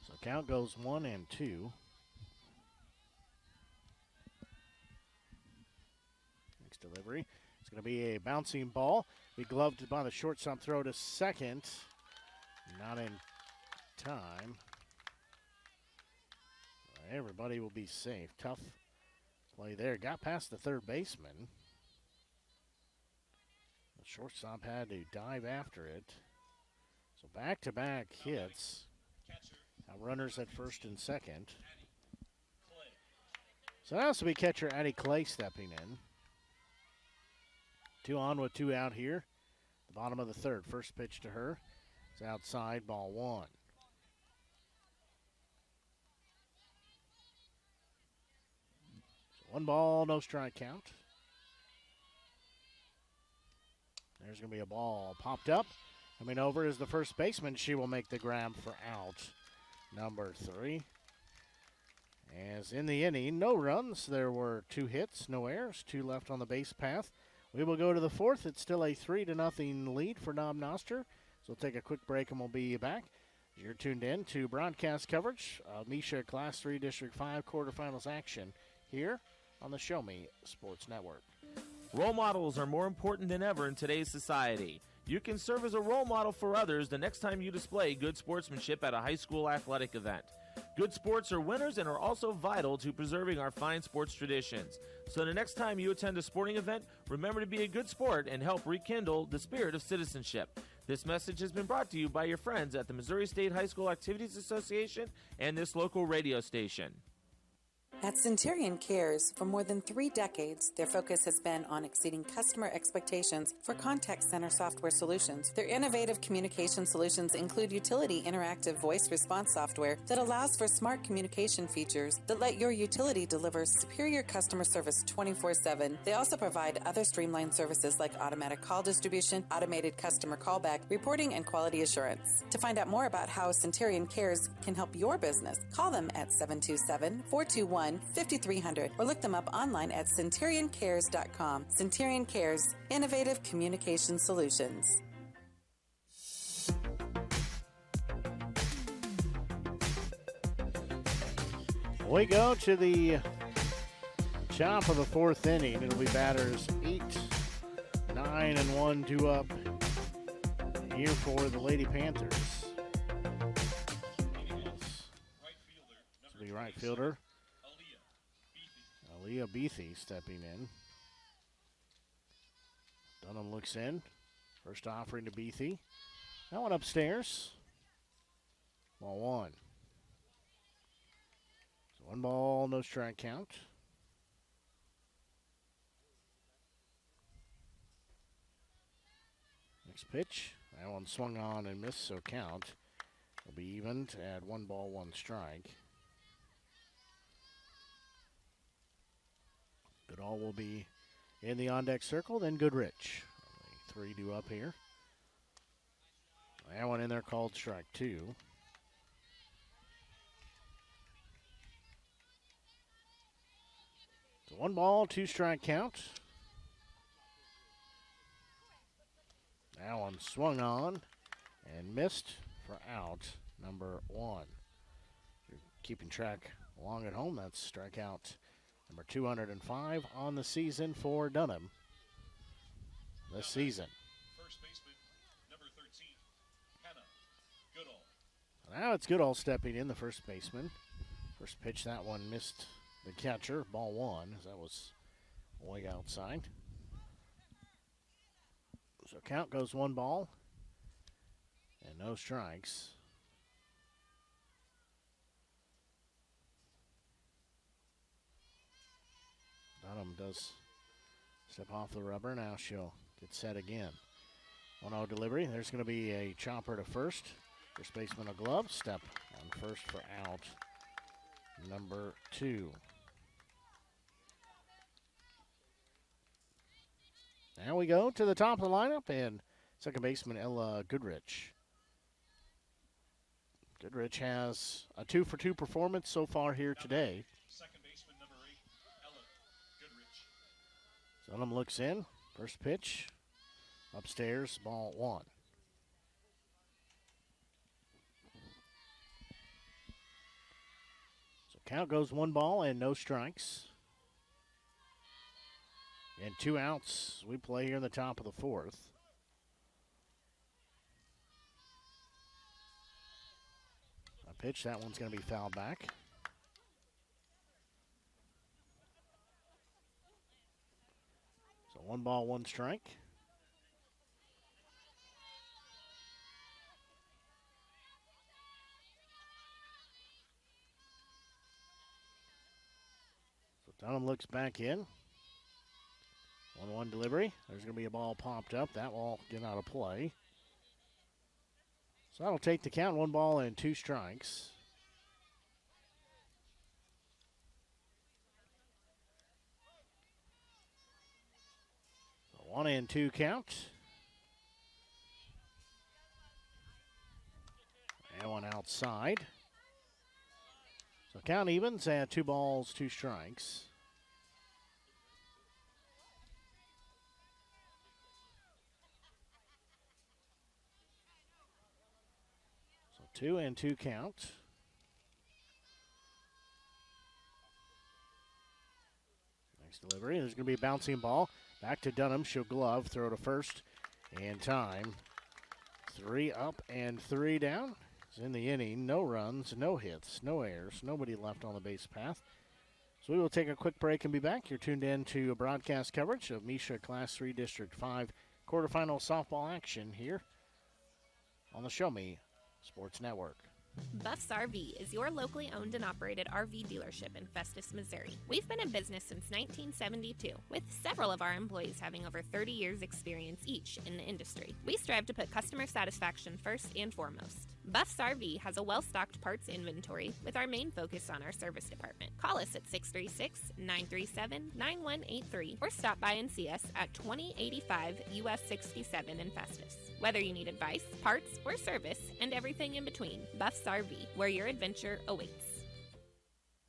So count goes 1-2. Next delivery. It's going to be a bouncing ball. Be gloved by the shortstop throw to second. Not in time. Everybody will be safe. Tough play there. Got past the third baseman. The shortstop had to dive after it. So back-to-back hits. Now runners at first and second. So now this will be catcher Addie Clay stepping in. 2 on with 2 out here. The bottom of the third. First pitch to her. It's outside, ball 1. So 1 ball, no strike count. There's going to be a ball popped up. Coming over is the first baseman. She will make the grab for out number 3. As in the inning, no runs. There were 2 hits, no errors, 2 left on the base path. We will go to the 4th. It's still a 3-0 lead for Noster. So we'll take a quick break and we'll be back. You're tuned in to broadcast coverage of Misha Class 3 District 5 quarterfinals action here on the Show Me Sports Network. Role models are more important than ever in today's society. You can serve as a role model for others the next time you display good sportsmanship at a high school athletic event. Good sports are winners and are also vital to preserving our fine sports traditions. So the next time you attend a sporting event, remember to be a good sport and help rekindle the spirit of citizenship. This message has been brought to you by your friends at the Missouri State High School Activities Association and this local radio station. At Centurion Cares, for more than 3 decades, their focus has been on exceeding customer expectations for contact center software solutions. Their innovative communication solutions include utility interactive voice response software that allows for smart communication features that let your utility deliver superior customer service 24/7. They also provide other streamlined services like automatic call distribution, automated customer callback, reporting, and quality assurance. To find out more about how Centurion Cares can help your business, call them at 727-421-5300 or look them up online at centurioncares.com. Centurion Cares, innovative communication solutions. We go to the top of the 4th inning. It'll be batters 8, 9, and 1 due up here for the Lady Panthers. This will be right fielder Aaliyah Beathy stepping in. Dunham looks in. First offering to Beathy. That one upstairs. Ball 1. So 1 ball, no strike count. Next pitch. That one swung on and missed, so count will be even to add 1 ball, 1 strike. Goodall will be in the on-deck circle, then Goodrich. Only 3 due up here. That one in there called strike 2. So 1 ball, 2 strike count. That one swung on and missed for out number 1. If you're keeping track along at home, that's strikeout number 205 on the season for Dunham this season. First baseman, number 13, Hannah Goodall. Now it's Goodall stepping in, the first baseman. First pitch, that one missed the catcher. Ball 1, as that was way outside. So count goes 1 ball and no strikes. Dunham does step off the rubber. Now she'll get set again. 1-0 delivery. There's going to be a chopper to first. First baseman a glove. Step on first for out number 2. Now we go to the top of the lineup, and second baseman Ella Goodrich. Goodrich has a 2-for-2 performance so far here today. Second baseman, number 8, Ella Goodrich. Dunham looks in. First pitch. Upstairs, ball 1. So count goes 1 ball and no strikes. And 2 outs. We play here in the top of the 4th. A pitch, that one's going to be fouled back. So 1 ball, 1 strike. So Dunham looks back in. 1-1 delivery. There's going to be a ball popped up. That will get out of play. So that'll take the count. 1 ball and 2 strikes. So 1-2 count. And one outside. So count evens at 2 balls, 2 strikes. So 2-2 count. Next delivery, there's going to be a bouncing ball. Back to Dunham, she'll glove, throw to first, and time. 3 up and 3 down. It's in the inning, no runs, no hits, no errors, nobody left on the base path. So we will take a quick break and be back. You're tuned in to a broadcast coverage of MSHSAA Class 3 District 5 quarterfinal softball action here on the Show Me Sports Network. Buffs RV is your locally owned and operated RV dealership in Festus, Missouri. We've been in business since 1972, with several of our employees having over 30 years experience each in the industry. We strive to put customer satisfaction first and foremost. Buffs RV has a well-stocked parts inventory with our main focus on our service department. Call us at 636-937-9183 or stop by and see us at 2085 US 67 in Festus. Whether you need advice, parts, or service, and everything in between, Buffs RV, where your adventure awaits.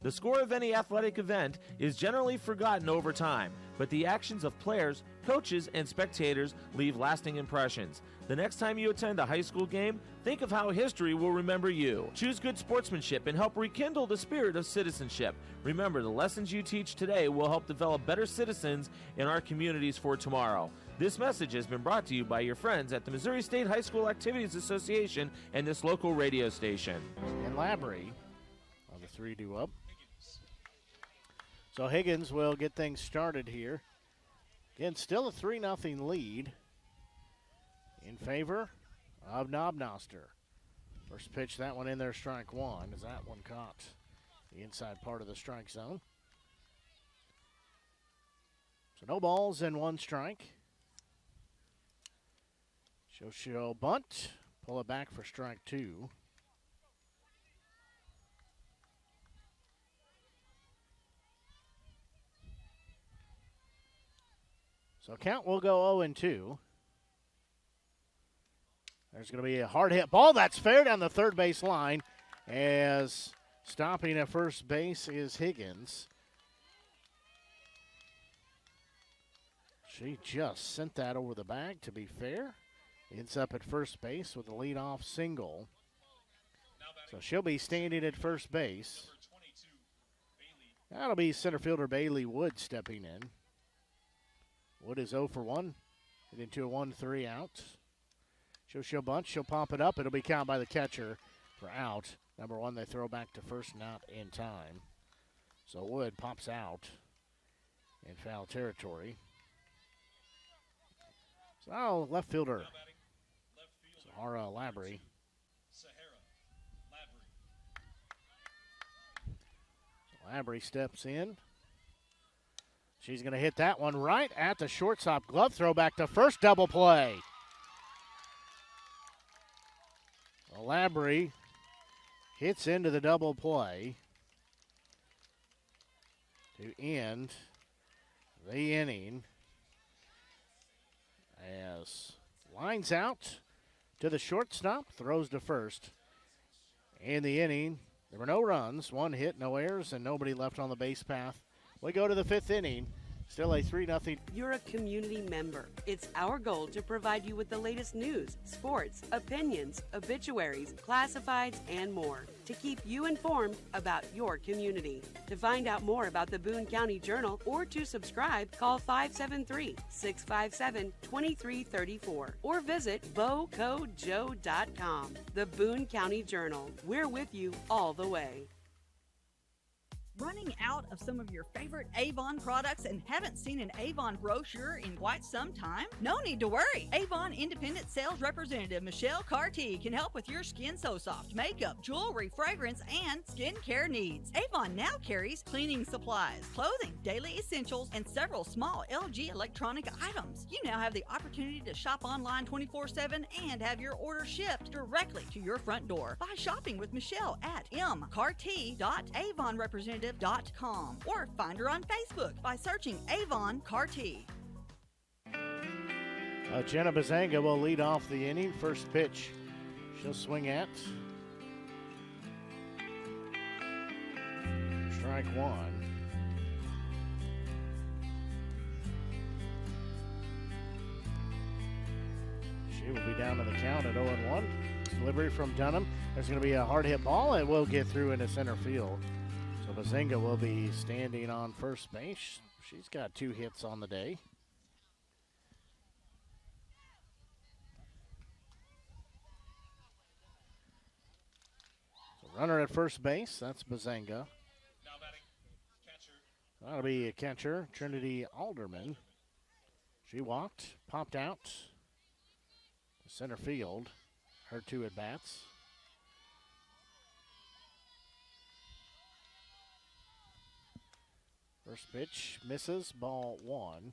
The score of any athletic event is generally forgotten over time, but the actions of players, coaches, and spectators leave lasting impressions. The next time you attend a high school game, think of how history will remember you. Choose good sportsmanship and help rekindle the spirit of citizenship. Remember, the lessons you teach today will help develop better citizens in our communities for tomorrow. This message has been brought to you by your friends at the Missouri State High School Activities Association and this local radio station. And Labrie on the 3-2 up. So Higgins will get things started here. Again, still a 3-0 lead in favor of Noster. First pitch, that one in there, strike one, as that one caught the inside part of the strike zone. So no balls and 1 strike. She'll bunt, pull it back for strike 2. So count will go 0-2. There's going to be a hard hit ball. That's fair down the third base line, as stopping at first base is Higgins. She just sent that over the bag, to be fair. Ends up at first base with a leadoff single. So she'll be standing at first base. That'll be center fielder Bailey Wood stepping in. Wood is 0 for 1. Get into a 1-3 out. She'll bunt. She'll pop it up. It'll be counted by the catcher for out. Number 1, they throw back to first, not in time. So Wood pops out in foul territory. So now left fielder Sahara Labrie. Labrie steps in. She's going to hit that one right at the shortstop glove. Throw back to first, double play. Labrie hits into the double play to end the inning, as lines out to the shortstop, throws to first. In the inning, there were no runs, 1 hit, no errors, and nobody left on the base path. We go to the 5th inning. Still a 3-0. You're a community member. It's our goal to provide you with the latest news, sports, opinions, obituaries, classifieds, and more to keep you informed about your community. To find out more about the Boone County Journal or to subscribe, call 573-657-2334 or visit bocojoe.com. The Boone County Journal. We're with you all the way. Running out of some of your favorite Avon products and haven't seen an Avon brochure in quite some time? No need to worry. Avon Independent Sales Representative Michelle Carty can help with your Skin So Soft makeup, jewelry, fragrance, and skincare needs. Avon now carries cleaning supplies, clothing, daily essentials, and several small LG electronic items. You now have the opportunity to shop online 24/7 and have your order shipped directly to your front door by shopping with Michelle at mcarty.avonrepresentative.com or find her on Facebook by searching Avon Carty. Jenna Bazanga will lead off the inning. First pitch she'll swing at. Strike one. She will be down to the count at 0-1. Delivery from Dunham. There's going to be a hard hit ball. It will get through into center field. So Bazinga will be standing on first base. She's got 2 hits on the day. So runner at first base. That's Bazinga. Now batting, catcher. That'll be a catcher, Trinity Alderman. She walked, popped out to center field. Her 2 at bats. First pitch misses, ball 1.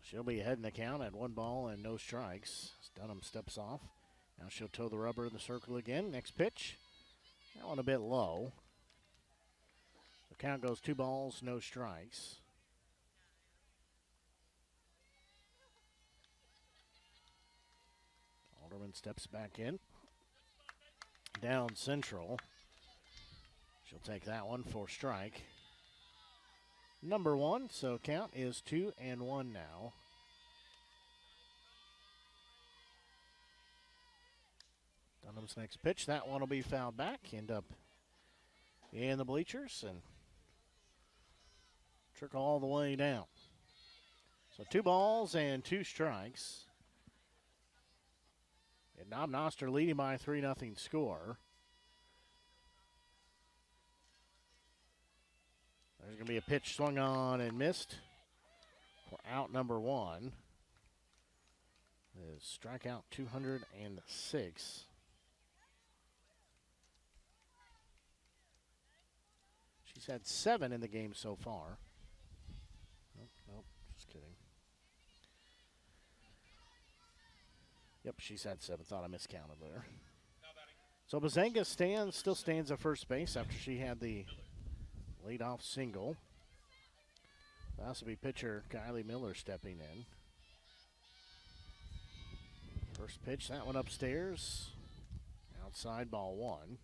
She'll be ahead in the count at 1 ball and no strikes. As Dunham steps off. Now she'll toe the rubber in the circle again. Next pitch. That one a bit low. The count goes 2 balls, no strikes. Alderman steps back in. Down central. She'll take that one for strike number 1. So count is 2-1 now. Dunham's next pitch. That one will be fouled back. End up in the bleachers and trickle all the way down. So 2 balls and 2 strikes. And now Noster leading by a 3-0 score. There's going to be a pitch swung on and missed for out number 1. Is strikeout 206. She's had 7 in the game so far. Nope, just kidding. Yep, she's had 7. Thought I miscounted there. So Bazinga still stands at first base after she had the leadoff single. This will be pitcher Kylie Miller stepping in. First pitch, that one upstairs. Outside, ball 1.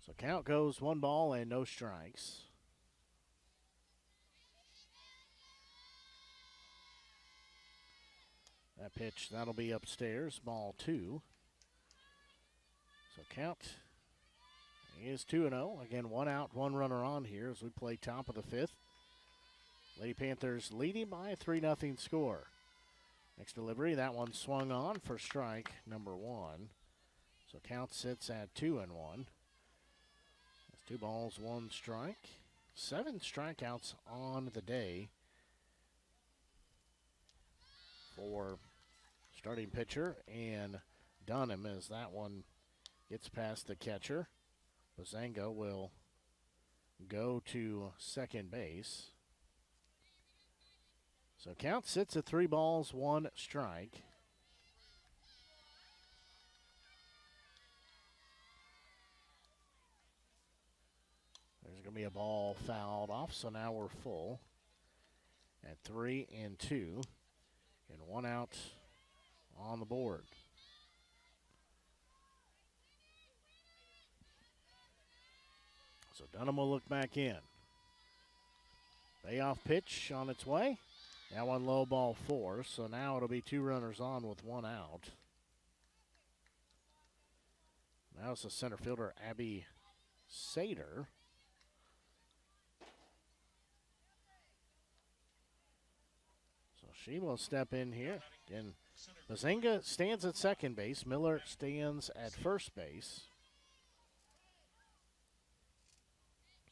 So count goes 1 ball and no strikes. That pitch, that'll be upstairs, ball 2. So count is 2-0. Again, 1 out, 1 runner on here as we play top of the 5th. Lady Panthers leading by a 3-0 score. Next delivery, that one swung on for strike number 1. So count sits at 2-1. That's 2 balls, 1 strike. 7 strikeouts on the day for starting pitcher and Dunham as that one gets past the catcher. Bazinga will go to second base. So count sits at 3 balls, 1 strike. There's going to be a ball fouled off, so now we're full at 3-2. And 1 out on the board. So Dunham will look back in. Payoff pitch on its way. That one low, ball 4. So now it'll be 2 runners on with 1 out. Now it's the center fielder, Abby Sater. So she will step in here. Again, Bazinga stands at second base. Miller stands at first base.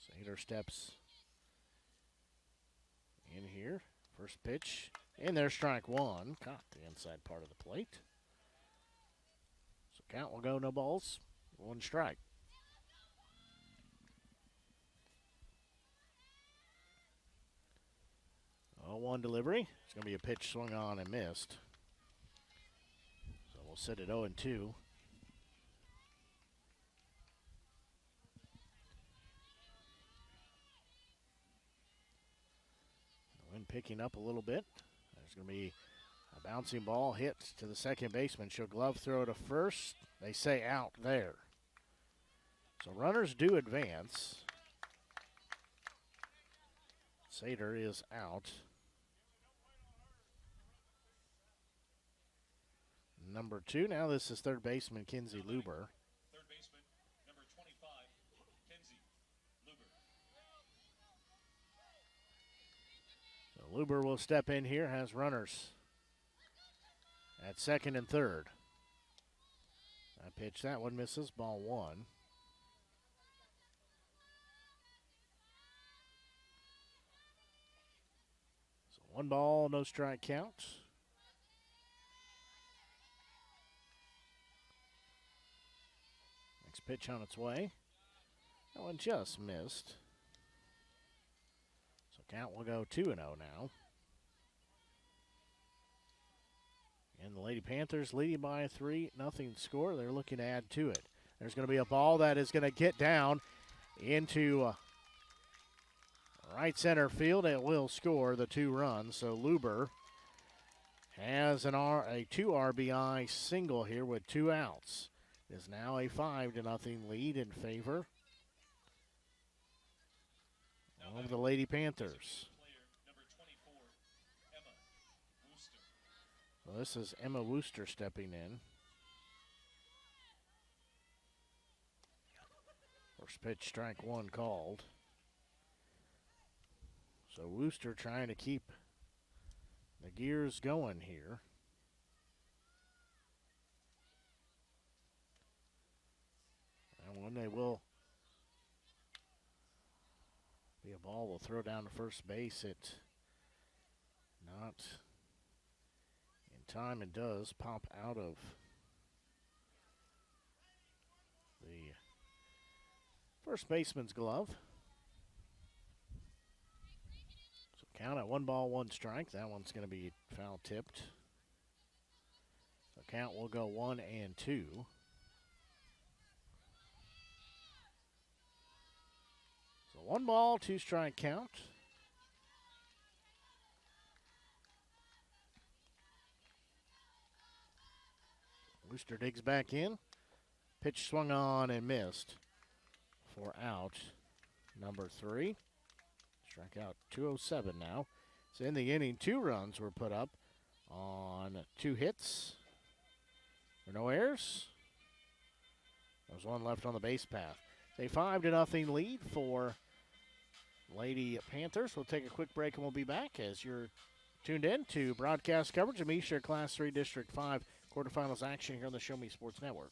Sater steps in here. First pitch. And there's strike 1. Caught the inside part of the plate. So count will go no balls. 1 strike. Oh, 1 delivery. It's going to be a pitch swung on and missed. So we'll sit at 0-2. The wind picking up a little bit. There's going to be a Bouncing ball hits to the second baseman. She'll glove throw to first. They say out there. So runners do advance. Sater is out. Number 2. Now this is third baseman Kinsey Luber. Third baseman, number 25, Kenzie Luber. So Luber will step in here, has runners at second and third. I pitch that one, misses, ball 1. So 1 ball, no strike count. Next pitch on its way. That one just missed. So count will go 2-0 now. And the Lady Panthers leading by a 3-0 score. They're looking to add to it. There's going to be a ball that is going to get down into right center field. It will score the 2 runs. So Luber has a 2 RBI single here with 2 outs. It is now a 5-0 lead in favor of the Lady Panthers. So this is Emma Wooster stepping in. First pitch, strike 1 called. So Wooster trying to keep the gears going here. And one they will be a ball will throw down to first base. It not in time and does pop out of the first baseman's glove. So count at 1 ball, 1 strike. That one's going to be foul tipped. So count will go 1-2. So 1 ball, 2 strike count. Wooster digs back in. Pitch swung on and missed for out number 3. Strikeout 207 now. So in the inning, 2 runs were put up on 2 hits. For no errors. There's 1 left on the base path. A 5-0 lead for Lady Panthers. We'll take a quick break and we'll be back as you're tuned in to broadcast coverage of MSHSAA Class 3 District 5 quarterfinals action here on the Show Me Sports Network.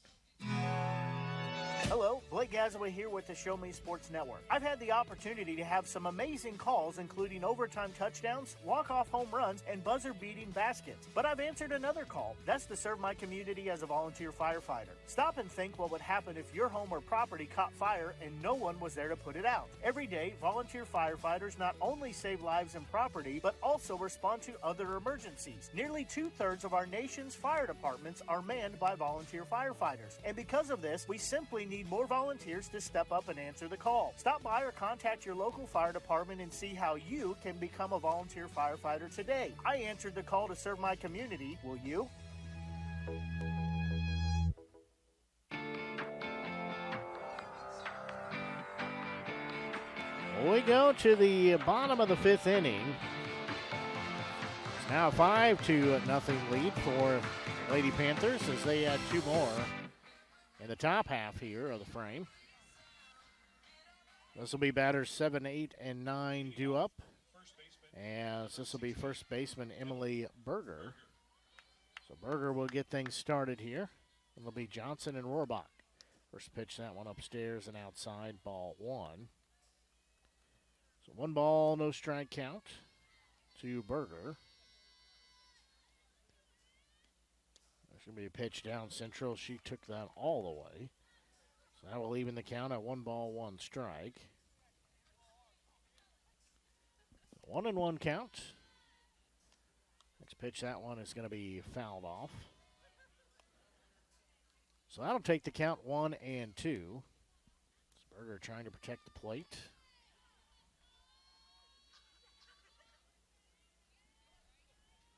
Hello, Blake Gazaway here with the Show Me Sports Network. I've had the opportunity to have some amazing calls, including overtime touchdowns, walk-off home runs, and buzzer-beating baskets. But I've answered another call. That's to serve my community as a volunteer firefighter. Stop and think what would happen if your home or property caught fire and no one was there to put it out. Every day, volunteer firefighters not only save lives and property, but also respond to other emergencies. Nearly 2/3 of our nation's fire departments are manned by volunteer firefighters. And because of this, we simply need more volunteers to step up and answer the call. Stop by or contact your local fire department and see how you can become a volunteer firefighter today. I answered the call to serve my community. Will you? We go to the bottom of the 5th inning. It's now a 5-0 lead for Lady Panthers as they add 2 more in the top half here of the frame. This will be batters 7, 8, and 9 due up. As this will be first baseman Emily Berger. So Berger will get things started here. It'll be Johnson and Rohrbach. First pitch, that one upstairs and outside, ball 1. So 1 ball, no strike count to Berger. There's going to be a pitch down central. She took that all the way. So that will even the count at 1 ball, 1 strike. 1-1 count. Next pitch, that one is going to be fouled off. So that'll take the count 1-2. Berger trying to protect the plate.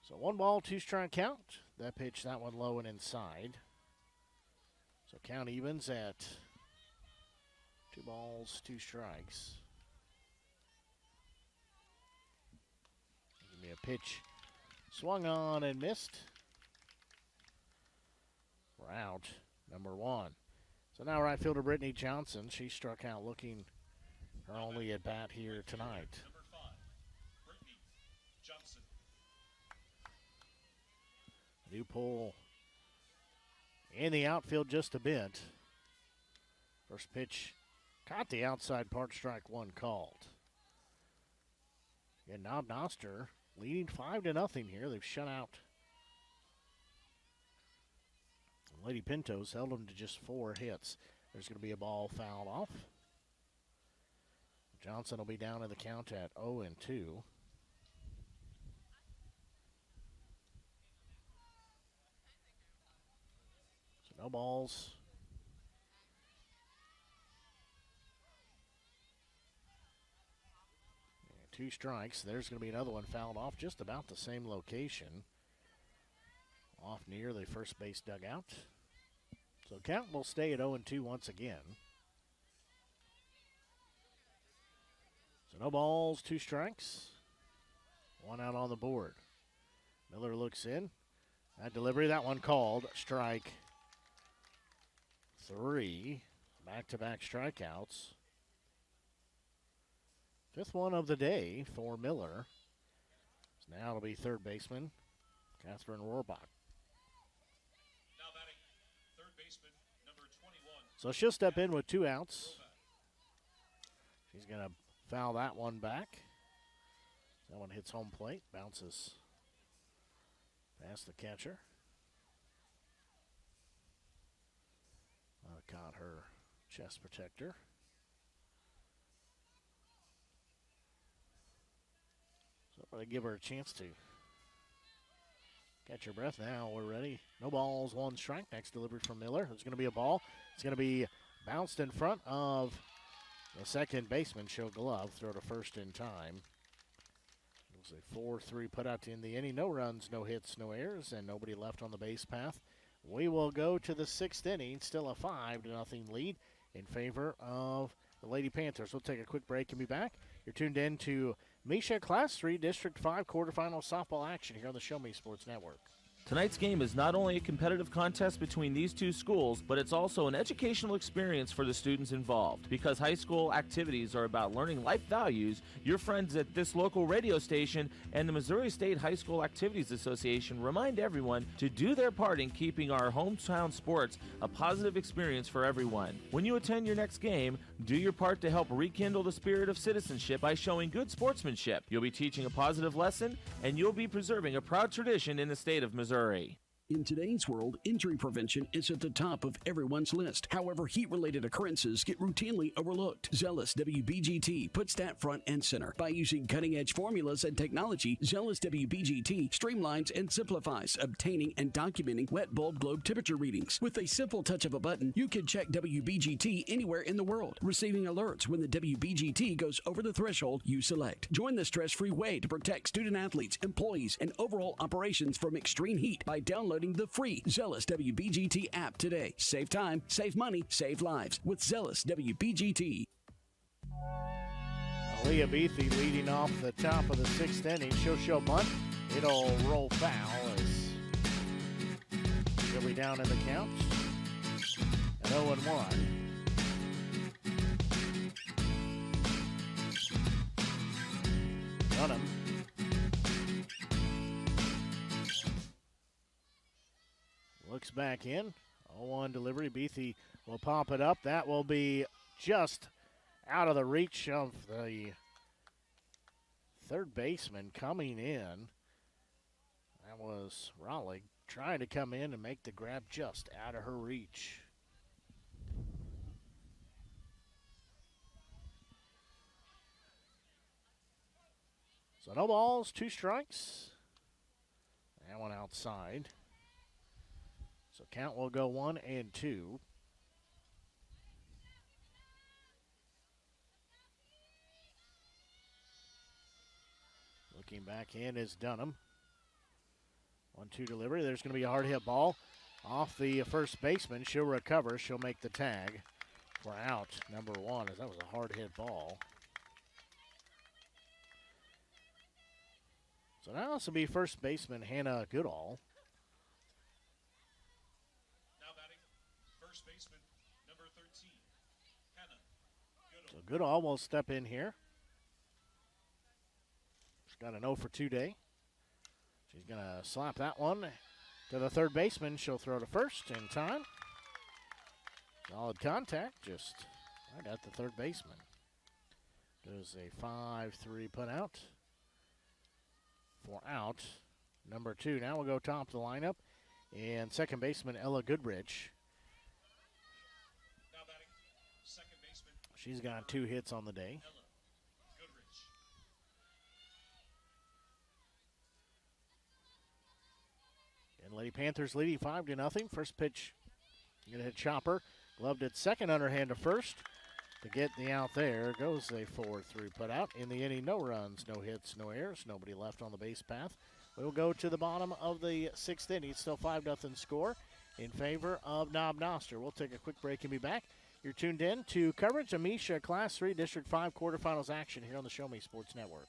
So 1 ball, 2-strike count. That pitch, that one low and inside. So count evens at 2 balls, 2 strikes. Give me a pitch. Swung on and missed. We're out, number 1. So now right fielder Brittany Johnson. She struck out looking her only at bat here tonight. Number 5, Brittany Johnson. New pull in the outfield just a bit. First pitch caught the outside part, strike 1 called. And now Noster leading 5-0 here. They've shut out Lady Pintos, held them to just 4 hits. There's going to be a ball fouled off. Johnson will be down in the count at 0-2. So no balls. And 2 strikes. There's going to be another one fouled off just about the same location. Off near the first base dugout. So count will stay at 0-2 once again. So no balls, 2 strikes. 1 out on the board. Miller looks in. That delivery, that one called. Strike 3. Back-to-back strikeouts. 5th one of the day for Miller. So now it'll be third baseman Catherine Rohrbach. Now batting third baseman, number 21. So she'll step in with 2 outs. She's going to foul that one back. That one hits home plate, bounces past the catcher. Caught her chest protector. So they give her a chance to catch her breath. Now we're ready. No balls, 1 strike. Next delivery from Miller. There's going to be a ball. It's going to be bounced in front of the second baseman, Show Glove. Throw to first in time. It was a 4-3 put out to end the inning. No runs, no hits, no errors, and nobody left on the base path. We will go to the 6th inning. Still a 5-0 lead in favor of the Lady Panthers. We'll take a quick break and be back. You're tuned in to Misha Class 3 District 5 quarterfinal softball action here on the Show Me Sports Network. Tonight's game is not only a competitive contest between these two schools, but it's also an educational experience for the students involved. Because high school activities are about learning life values, your friends at this local radio station and the Missouri State High School Activities Association remind everyone to do their part in keeping our hometown sports a positive experience for everyone. When you attend your next game, do your part to help rekindle the spirit of citizenship by showing good sportsmanship. You'll be teaching a positive lesson, and you'll be preserving a proud tradition in the state of Missouri. In today's world, injury prevention is at the top of everyone's list. However, heat-related occurrences get routinely overlooked. Zealous WBGT puts that front and center. By using cutting-edge formulas and technology, Zealous WBGT streamlines and simplifies obtaining and documenting wet bulb globe temperature readings. With a simple touch of a button, you can check WBGT anywhere in the world, receiving alerts when the WBGT goes over the threshold you select. Join the stress-free way to protect student-athletes, employees, and overall operations from extreme heat by downloading the free Zealous WBGT app today. Save time, save money, save lives with Zealous WBGT. Leah Beathy leading off the top of the 6th inning. She'll bunt. It'll roll foul as she'll be down in the count at 0-1. Dunham. Looks back in. 0-1 delivery. Beathy will pop it up. That will be just out of the reach of the third baseman coming in. That was Raleigh trying to come in and make the grab just out of her reach. So no balls, 2 strikes. That one outside. So count will go 1-2. Looking back in is Dunham. 1-2 delivery. There's going to be a hard hit ball off the first baseman. She'll recover. She'll make the tag for out number 1, as that was a hard hit ball. So now this will be first baseman Hannah Goodall. Now batting, first baseman, number 13, Hannah Goodall. So Goodall will step in here. She's got an 0 for 2 day. She's going to slap that one to the third baseman. She'll throw to first in time. Solid contact, just right at the third baseman. Goes a 5-3 put out. For out, number 2. Now we'll go top of the lineup. And second baseman Ella Goodrich. Now batting, second baseman. She's got 2 hits on the day. Ella Goodrich. And Lady Panthers leading 5-0. First pitch, going to hit chopper. Gloved at second, underhand to first. To get the out there, goes a 4-3 put out. In the inning, no runs, no hits, no errors. Nobody left on the base path. We'll go to the bottom of the 6th inning. Still 5-0 score in favor of Noster. We'll take a quick break and be back. You're tuned in to coverage of MSHSAA Class 3 District 5 quarterfinals action here on the Show Me Sports Network.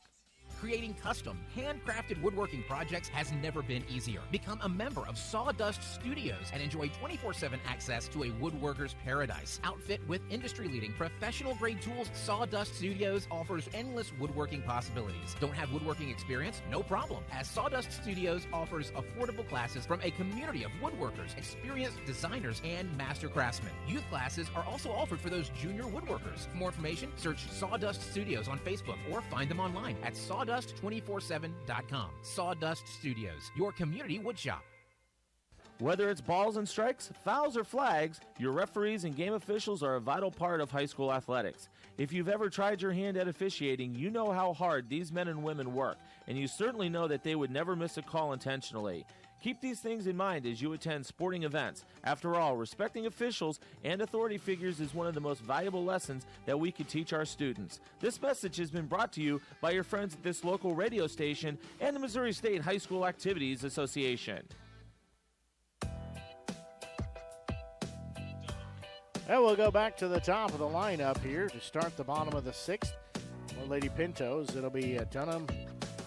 Creating custom, handcrafted woodworking projects has never been easier. Become a member of Sawdust Studios and enjoy 24/7 access to a woodworker's paradise. Outfit with industry-leading professional-grade tools, Sawdust Studios offers endless woodworking possibilities. Don't have woodworking experience? No problem, as Sawdust Studios offers affordable classes from a community of woodworkers, experienced designers, and master craftsmen. Youth classes are also offered for those junior woodworkers. For more information, search Sawdust Studios on Facebook or find them online at sawdust247.com. Sawdust Studios, your community woodshop. Whether it's balls and strikes, fouls, or flags, your referees and game officials are a vital part of high school athletics. If you've ever tried your hand at officiating, you know how hard these men and women work, and you certainly know that they would never miss a call intentionally. Keep these things in mind as you attend sporting events. After all, respecting officials and authority figures is one of the most valuable lessons that we could teach our students. This message has been brought to you by your friends at this local radio station and the Missouri State High School Activities Association. And we'll go back to the top of the lineup here to start the bottom of the 6th. For Lady Pintos, it'll be Dunham,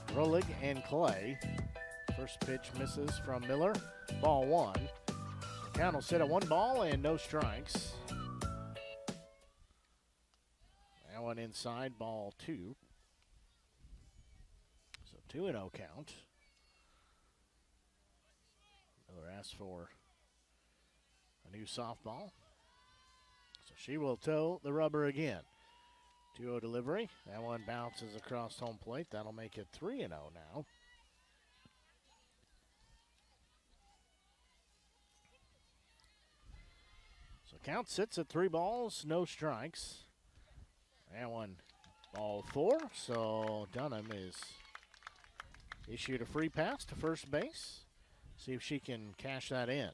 Rolig, and Clay. First pitch misses from Miller. Ball 1. The count will sit at 1 ball and no strikes. That one inside, ball 2. So 2-0 count. Miller asks for a new softball. So she will toe the rubber again. 2-0 delivery. That one bounces across home plate. That'll make it 3-0 now. So count sits at 3 balls, no strikes. That one, ball 4. So Dunham is issued a free pass to first base. See if she can cash that in.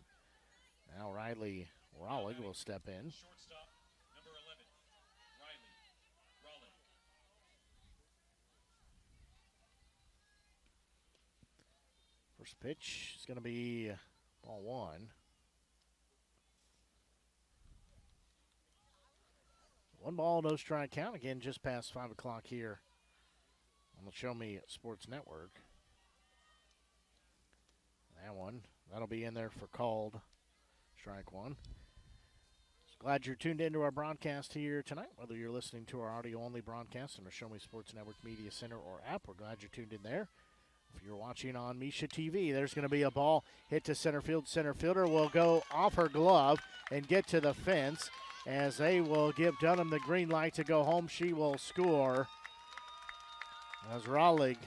Now Riley Rollig will step in. Shortstop, number 11, Riley Rollig. First pitch is going to be ball 1. 1 ball, no strike count. Again, just past 5 o'clock here on the Show Me Sports Network. That one, that'll be in there for called strike 1. Glad you're tuned into our broadcast here tonight, whether you're listening to our audio-only broadcast on the Show Me Sports Network Media Center or app. We're glad you're tuned in there. If you're watching on MSHSAA TV, there's going to be a ball hit to center field. Center fielder will go off her glove and get to the fence as they will give Dunham the green light to go home. She will score as Rollig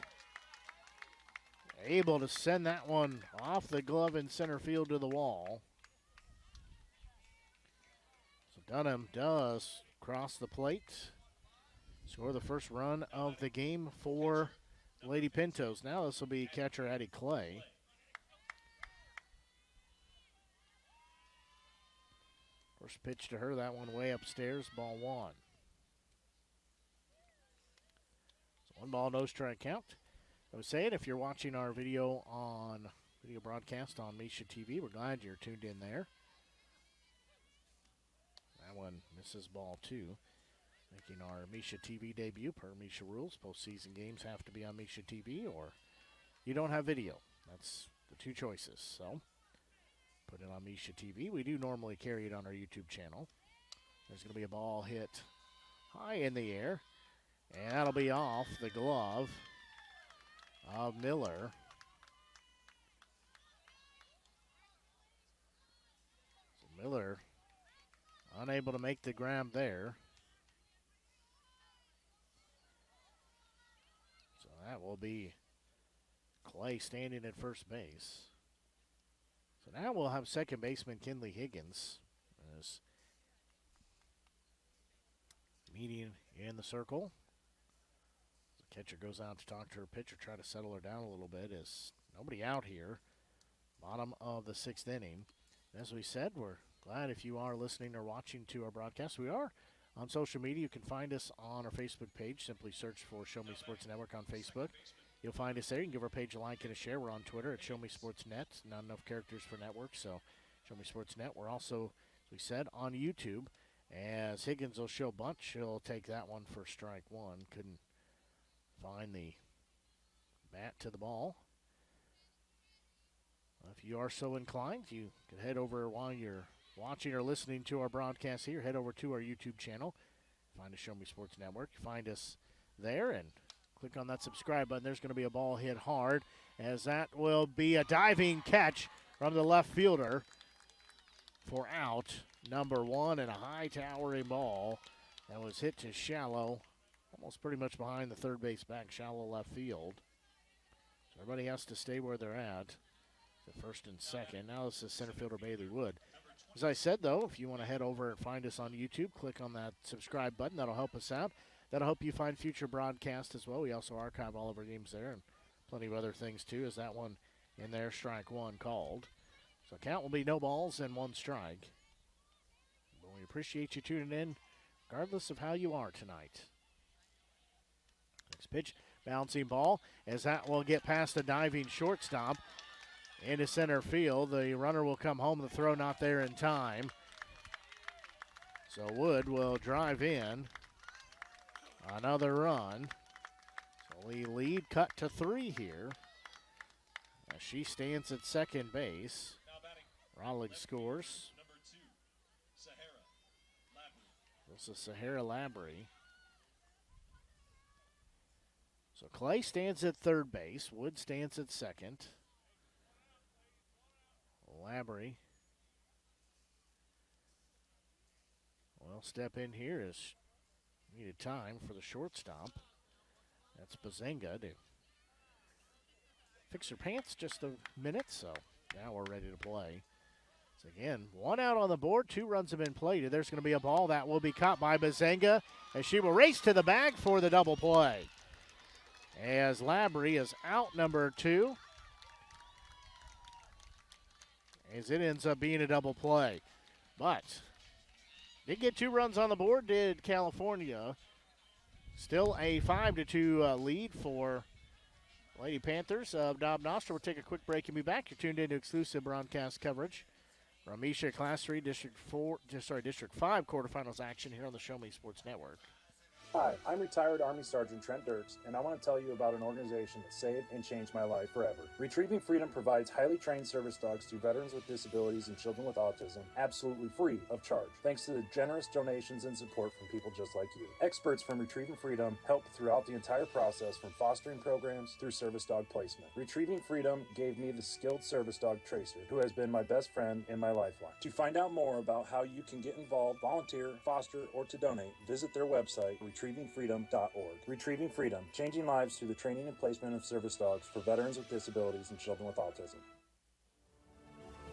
able to send that one off the glove in center field to the wall. So Dunham does cross the plate, score the first run of the game for Lady Pintos. Now this will be catcher Addie Clay. First pitch to her, that one way upstairs, ball 1. So 1 ball, no strike count. I was saying, if you're watching our video on video broadcast on Misha TV. We're glad you're tuned in there. That one misses ball 2. Making our Misha TV debut per Misha rules. Postseason games have to be on Misha TV or you don't have video. That's the two choices. So put it on Misha TV. We do normally carry it on our YouTube channel. There's going to be a ball hit high in the air. And that'll be off the glove of Miller. So Miller unable to make the grab there. So that will be Clay standing at first base. So now we'll have second baseman Kinley Higgins as meeting in the circle. The catcher goes out to talk to her pitcher, try to settle her down a little bit. As nobody out here. Bottom of the 6th inning. As we said, we're glad if you are listening or watching to our broadcast. We are on social media. You can find us on our Facebook page. Simply search for Show Me Sports Network on Facebook. You'll find us there. You can give our page a like and a share. We're on Twitter at Show Me Sports Net. Not enough characters for network, so Show Me Sports Net. We're also, as we said, on YouTube. As Higgins will show bunt, she'll take that one for strike 1. Couldn't find the bat to the ball. If you are so inclined, you can head over while you're watching or listening to our broadcast here. Head over to our YouTube channel. Find us Show Me Sports Network. Find us there and click on that subscribe button. There's going to be a ball hit hard as that will be a diving catch from the left fielder for out number 1 and a high towering ball that was hit to shallow, almost pretty much behind the third base back, shallow left field. So everybody has to stay where they're at. The first and second. Now this is center fielder Bailey Wood. As I said, though, if you want to head over and find us on YouTube, click on that subscribe button. That'll help us out. That'll help you find future broadcasts as well. We also archive all of our games there and plenty of other things, too, as that one in there, strike 1 called. So count will be no balls and 1 strike. But we appreciate you tuning in, regardless of how you are tonight. Next pitch, bouncing ball, as that will get past the diving shortstop into center field. The runner will come home. The throw not there in time. So Wood will drive in. Another run. So we lead cut to 3 here. As she stands at second base. Raleigh scores. This is Sahara Labrie. So Clay stands at third base. Wood stands at second. Labrie will step in here as needed time for the shortstop. That's Bazenga to fix her pants just a minute, so now we're ready to play. So again, 1 out on the board, 2 runs have been played. There's going to be a ball that will be caught by Bazenga, and she will race to the bag for the double play. As Labrie is out number 2. As it ends up being a double play. But did get 2 runs on the board, did California. Still a 5-2 lead for Lady Panthers of Noster. We'll take a quick break and be back. You're tuned into exclusive broadcast coverage from Misha Class 3, District 5 quarterfinals action here on the Show Me Sports Network. Hi, I'm retired Army Sergeant Trent Dirks, and I want to tell you about an organization that saved and changed my life forever. Retrieving Freedom provides highly trained service dogs to veterans with disabilities and children with autism, absolutely free of charge, thanks to the generous donations and support from people just like you. Experts from Retrieving Freedom help throughout the entire process, from fostering programs through service dog placement. Retrieving Freedom gave me the skilled service dog Tracer, who has been my best friend and my lifeline. To find out more about how you can get involved, volunteer, foster, or to donate, visit their website, retrievingfreedom.org. Retrieving Freedom, changing lives through the training and placement of service dogs for veterans with disabilities and children with autism.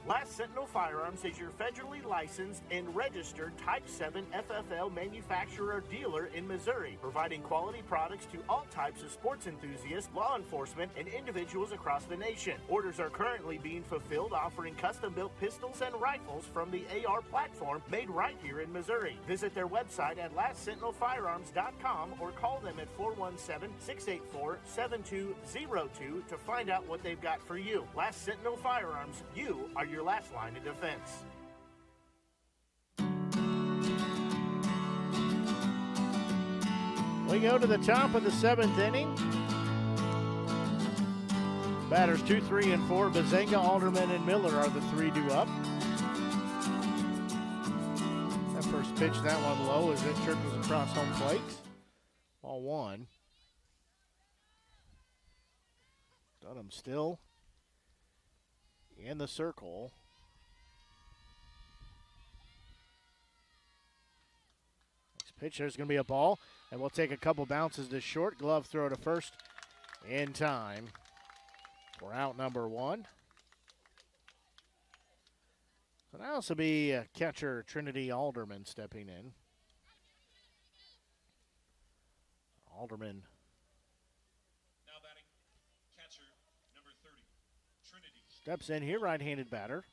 Last Sentinel Firearms is your federally licensed and registered Type 7 FFL manufacturer dealer in Missouri, providing quality products to all types of sports enthusiasts, law enforcement, and individuals across the nation. Orders are currently being fulfilled, offering custom-built pistols and rifles from the AR platform made right here in Missouri. Visit their website at lastsentinelfirearms.com or call them at 417-684-7202 to find out what they've got for you. Last Sentinel Firearms, you are your last line of defense. We go to the top of the 7th inning. Batters 2, 3, and 4. Bazenga, Alderman, and Miller are the 3 due up. That first pitch, that one low as it trickles across home plate. Ball 1. Dunham still in the circle. Next pitch, there's going to be a ball, and we'll take a couple bounces to short. Glove throw to first in time for out number 1. So now this will be catcher Trinity Alderman stepping in. Alderman Now batting, catcher number 30, Trinity. steps in here, right-handed batter.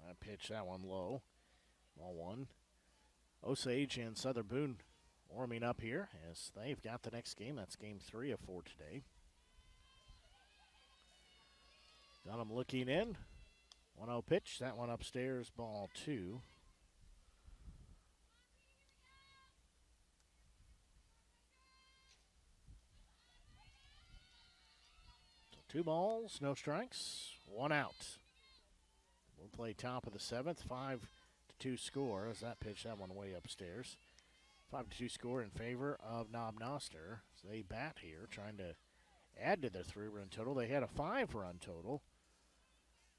I pitch that one low. Ball 1. Osage and Southern Boone warming up here as they've got the next game. That's game 3 of 4 today. Dunham looking in. 1-0 pitch. That one upstairs, ball 2. So 2 balls, no strikes, 1 out. We'll play top of the 7th, 5-2 score as that pitch, that one way upstairs. 5-2 score in favor of Noster. So they bat here, trying to add to their 3-run total. They had a 5-run total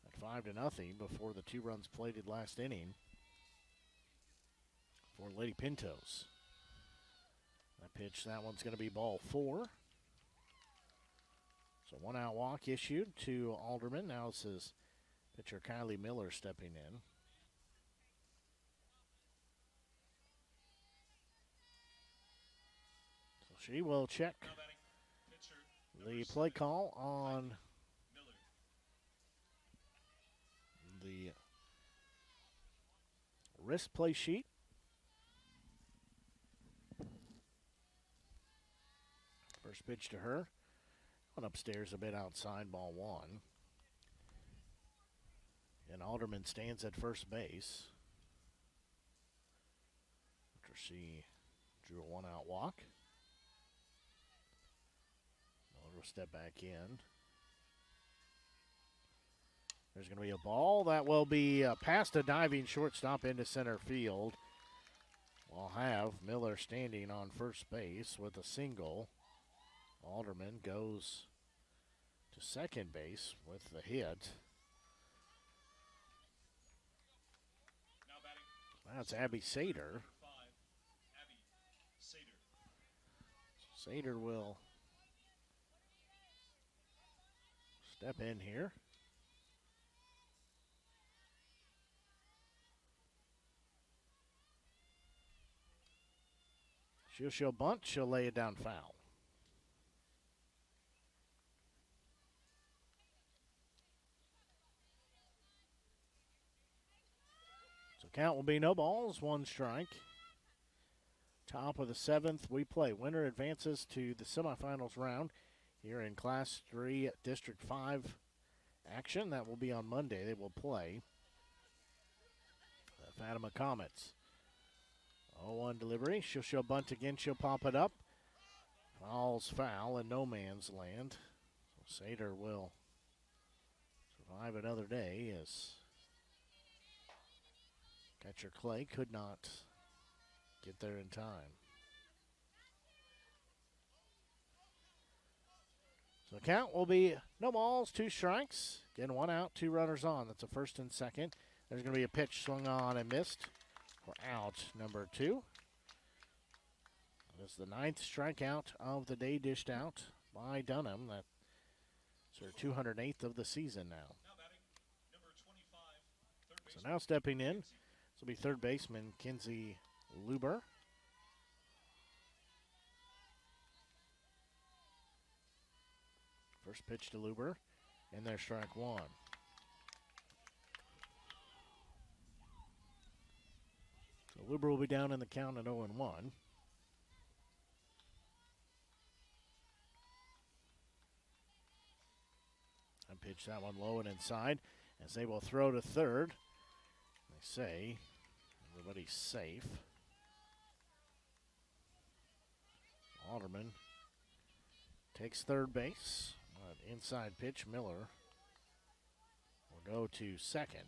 at 5-0 before the 2 runs plated last inning for Lady Pintos. That pitch, that one's going to be ball 4. So 1 out walk issued to Alderman. Now this is pitcher Kylie Miller stepping in. So she will check the play call on the wrist play sheet. First pitch to her. One upstairs, a bit outside, ball 1. And Alderman stands at first base after she drew a 1 out walk. Miller will step back in. There's going to be a ball that will be past a diving shortstop into center field. We'll have Miller standing on first base with a single. Alderman goes to second base with the hit. That's Abby Sater. Sater will step in here. She'll bunt. She'll lay it down foul. So count will be no balls, 1 strike. Top of the 7th, we play. Winner advances to the semifinals round here in Class 3 District 5 action. That will be on Monday. They will play the Fatima Comets. 0-1 delivery. She'll bunt again. She'll pop it up. Falls foul in no man's land. So Sater will survive another day as catcher Clay could not get there in time. So the count will be no balls, 2 strikes. Again, 1 out, 2 runners on. That's a first and second. There's going to be a pitch swung on and missed. for out number 2. That's the 9th strikeout of the day dished out by Dunham. That's her 208th of the season now. So now stepping in, this will be third baseman Kinsey Luber. First pitch to Luber, and there's strike 1. So Luber will be down in the count at 0-1. I pitch that one low and inside as they will throw to third. They say everybody's safe. Alderman takes third base. Inside pitch, Miller will go to second.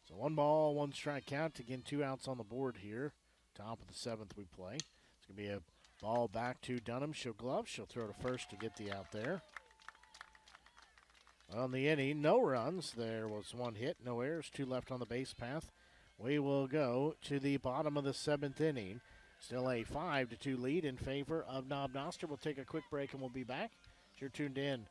So 1 ball, 1 strike count. Again, 2 outs on the board here. Top of the 7th we play. It's going to be a ball back to Dunham. She'll glove. She'll throw to first to get the out there. On the inning, no runs. There was 1 hit, no errors, 2 left on the base path. We will go to the bottom of the 7th inning. Still a 5-2 lead in favor of Noster. We'll take a quick break and we'll be back. You're tuned in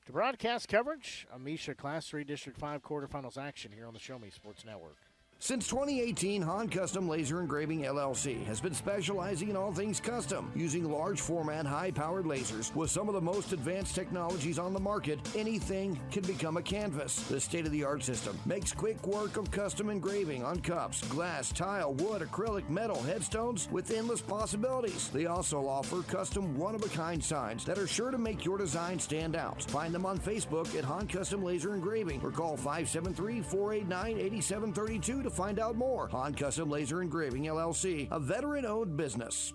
to broadcast coverage of MSHSAA Class 3 District 5 quarterfinals action here on the Show Me Sports Network. Since 2018, Han Custom Laser Engraving LLC has been specializing in all things custom, using large format, high-powered lasers with some of the most advanced technologies on the market. Anything can become a canvas. This state-of-the-art system makes quick work of custom engraving on cups, glass, tile, wood, acrylic, metal, headstones with endless possibilities. They also offer custom one-of-a-kind signs that are sure to make your design stand out. Find them on Facebook at Han Custom Laser Engraving or call 573-489-8732 to find out more. Han Custom Laser Engraving LLC, a veteran-owned business.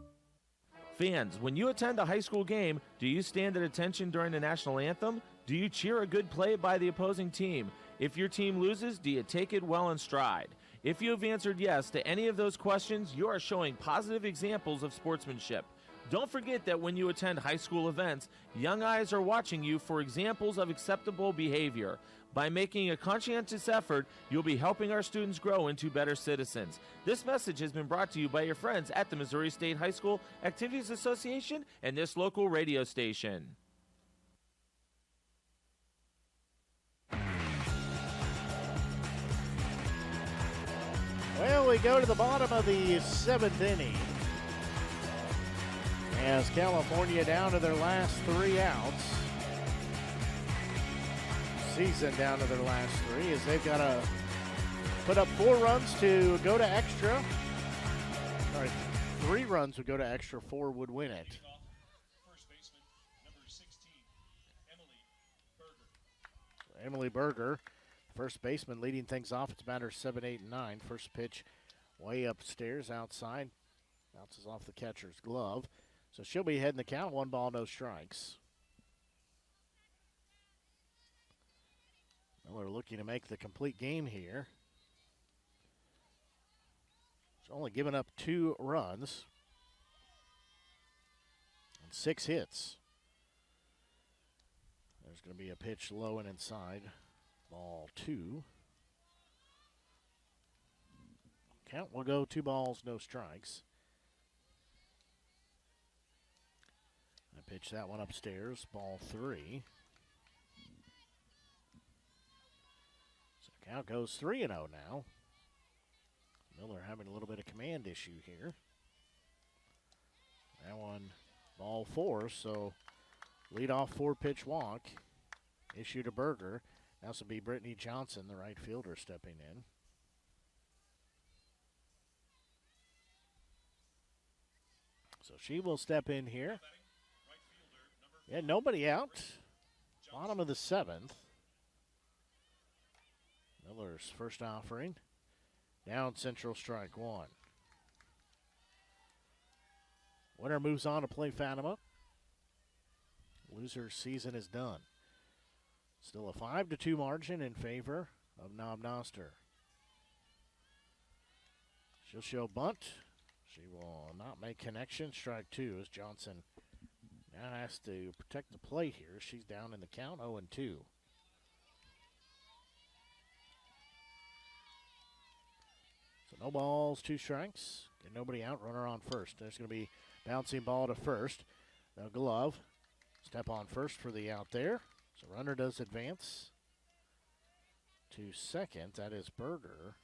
Fans, when you attend a high school game, do you stand at attention during the national anthem? Do you cheer a good play by the opposing team? If your team loses, do you take it well in stride? If you have answered yes to any of those questions, you are showing positive examples of sportsmanship. Don't forget that when you attend high school events, young eyes are watching you for examples of acceptable behavior. By making a conscientious effort, you'll be helping our students grow into better citizens. This message has been brought to you by your friends at the Missouri State High School Activities Association and this local radio station. Well, we go to the bottom of the 7th inning as California down to their last 3 outs. Season down to their last 3 as they've got to put up 4 runs to go to extra. Sorry, 3 runs would go to extra, 4 would win it. First baseman, number 16, Emily Emily Berger. Berger, first baseman, leading things off. It's batters 7, 8, and 9. First pitch way upstairs outside. Bounces off the catcher's glove. So she'll be heading the count. 1 ball, no strikes. Miller looking to make the complete game here. She's only given up 2 runs and 6 hits. There's going to be a pitch low and inside. Ball 2. Count will go 2 balls, no strikes. I pitch that one upstairs. Ball 3. Count goes 3-0 now. Miller having a little bit of command issue here. That one, ball 4, so leadoff 4-pitch walk issue to Berger. Now this will be Brittany Johnson, the right fielder, stepping in. So she will step in here. Yeah, nobody out. Bottom of the 7th. Miller's first offering. Down central, strike 1. Winner moves on to play Fatima. Loser's season is done. Still a 5-2 margin in favor of Noster. She'll show bunt. She will not make connection. Strike 2 as Johnson now has to protect the plate here. She's down in the count, 0-2. So no balls, 2 strikes. Get nobody out, runner on first. There's going to be bouncing ball to first. No glove. Step on first for the out there. So runner does advance to second. That is Berger.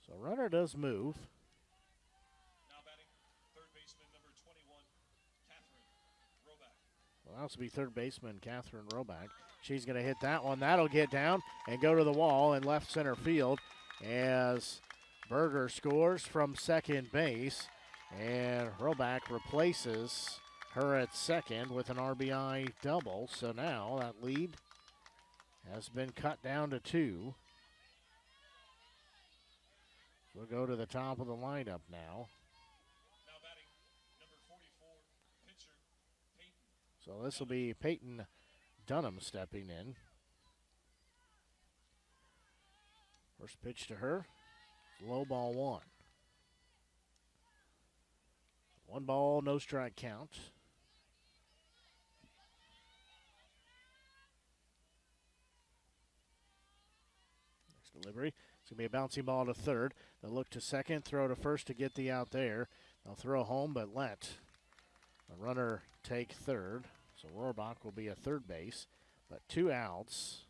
So runner does move. Now batting, third baseman number 21, Catherine Roback. Well, that's to be third baseman Catherine Roback. She's going to hit that one. That'll get down and go to the wall in left center field as Berger scores from second base. And Roback replaces her at second with an RBI double. So now that lead has been cut down to 2. We'll go to the top of the lineup now. Now batting, number 44, pitcher Peyton. So this will be Peyton Dunham stepping in. First pitch to her, low ball 1. 1 ball, no strike count. Next delivery. It's going to be a bouncing ball to third. They'll look to second, throw to first to get the out there. They'll throw home, but let a runner take third. So Rohrbach will be at third base, but 2 outs.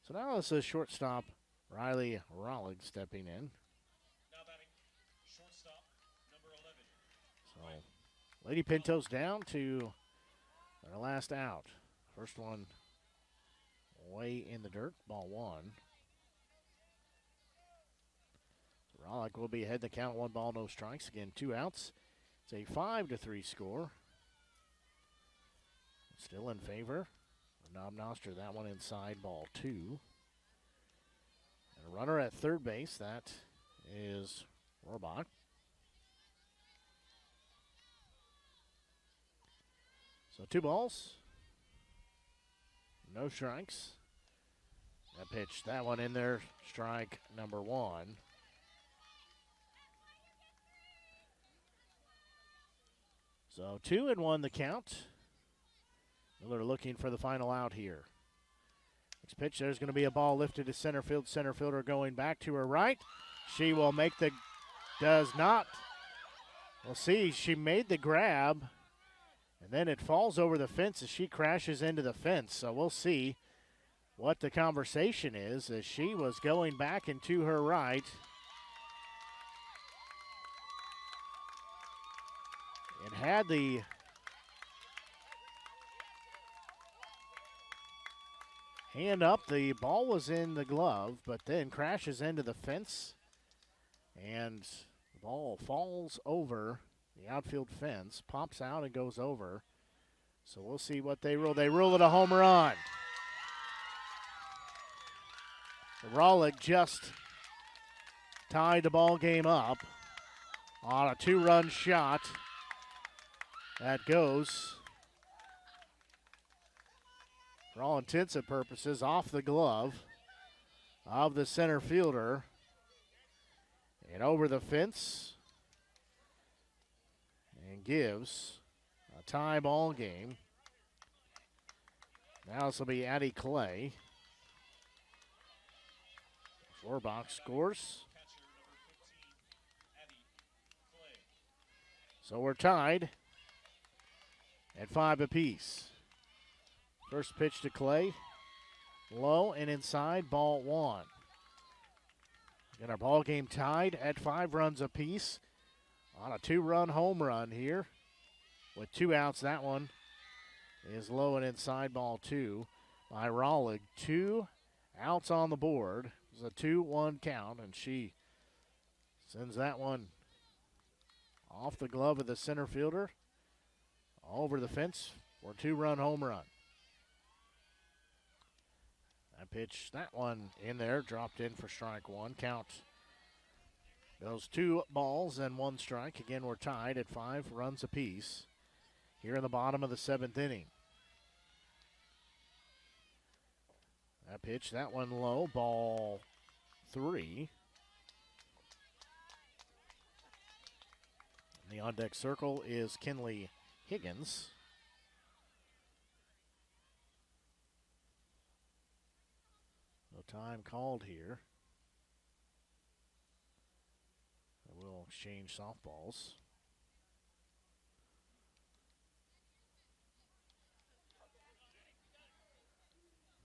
So now this is shortstop Riley Rollig stepping in. Now batting, shortstop number 11. So Lady Pintos down to their last out. First one way in the dirt, ball 1. So Rollig will be ahead in the count, 1 ball, no strikes. Again, 2 outs. It's a 5-3 score. Still in favor of Noster. That one inside, ball 2. And a runner at third base, that is Rohrbach. So 2 balls, no strikes. That pitch, that one in there, strike number 1. So 2-1 the count. Miller looking for the final out here. Next pitch, there's going to be a ball lifted to center field. Center fielder going back to her right. She will make the, does not. We'll see, she made the grab, and then it falls over the fence as she crashes into the fence. So we'll see what the conversation is as she was going back and to her right. And had the hand up, the ball was in the glove, but then crashes into the fence, and the ball falls over the outfield fence, pops out and goes over. So we'll see what they rule. They rule it a home run. So Rollig just tied the ball game up on a 2-run shot. That goes, for all intents and purposes, off the glove of the center fielder and over the fence, and gives a tie ball game. Now this will be Addie Clay. Rohrbach scores. So we're tied at 5 apiece. First pitch to Clay, low and inside, ball 1. And our ball game tied at 5 runs apiece on a 2-run home run here with 2 outs. That one is low and inside, ball 2 by Rollig. 2 outs on the board. It's a 2-1 count, and she sends that one off the glove of the center fielder over the fence for a 2-run home run. That pitch, that one in there, dropped in for strike 1. Count those 2 balls and 1 strike. Again, we're tied at 5 runs apiece here in the bottom of the 7th inning. That pitch, that one low, ball 3. The on-deck circle is Kinley Higgins. No time called here. We'll exchange softballs.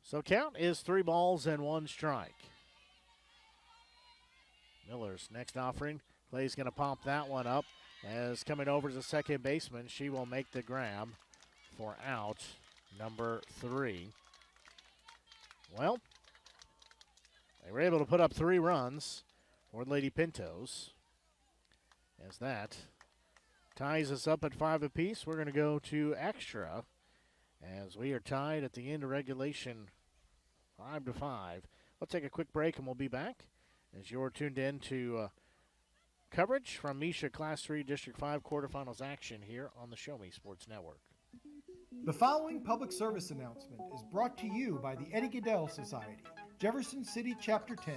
So count is 3 balls and 1 strike. Miller's next offering. Clay's going to pop that one up. As coming over as a second baseman, she will make the grab for out number 3. Well, they were able to put up 3 runs for Lady Pintos. As that ties us up at 5 apiece, we're going to go to extra as we are tied at the end of regulation 5-5. We'll take a quick break and we'll be back as you're tuned in to coverage from Misha Class 3 District 5 quarterfinals action here on the Show Me Sports Network. The following public service announcement is brought to you by the Eddie Gaedel Society, Jefferson City Chapter 10,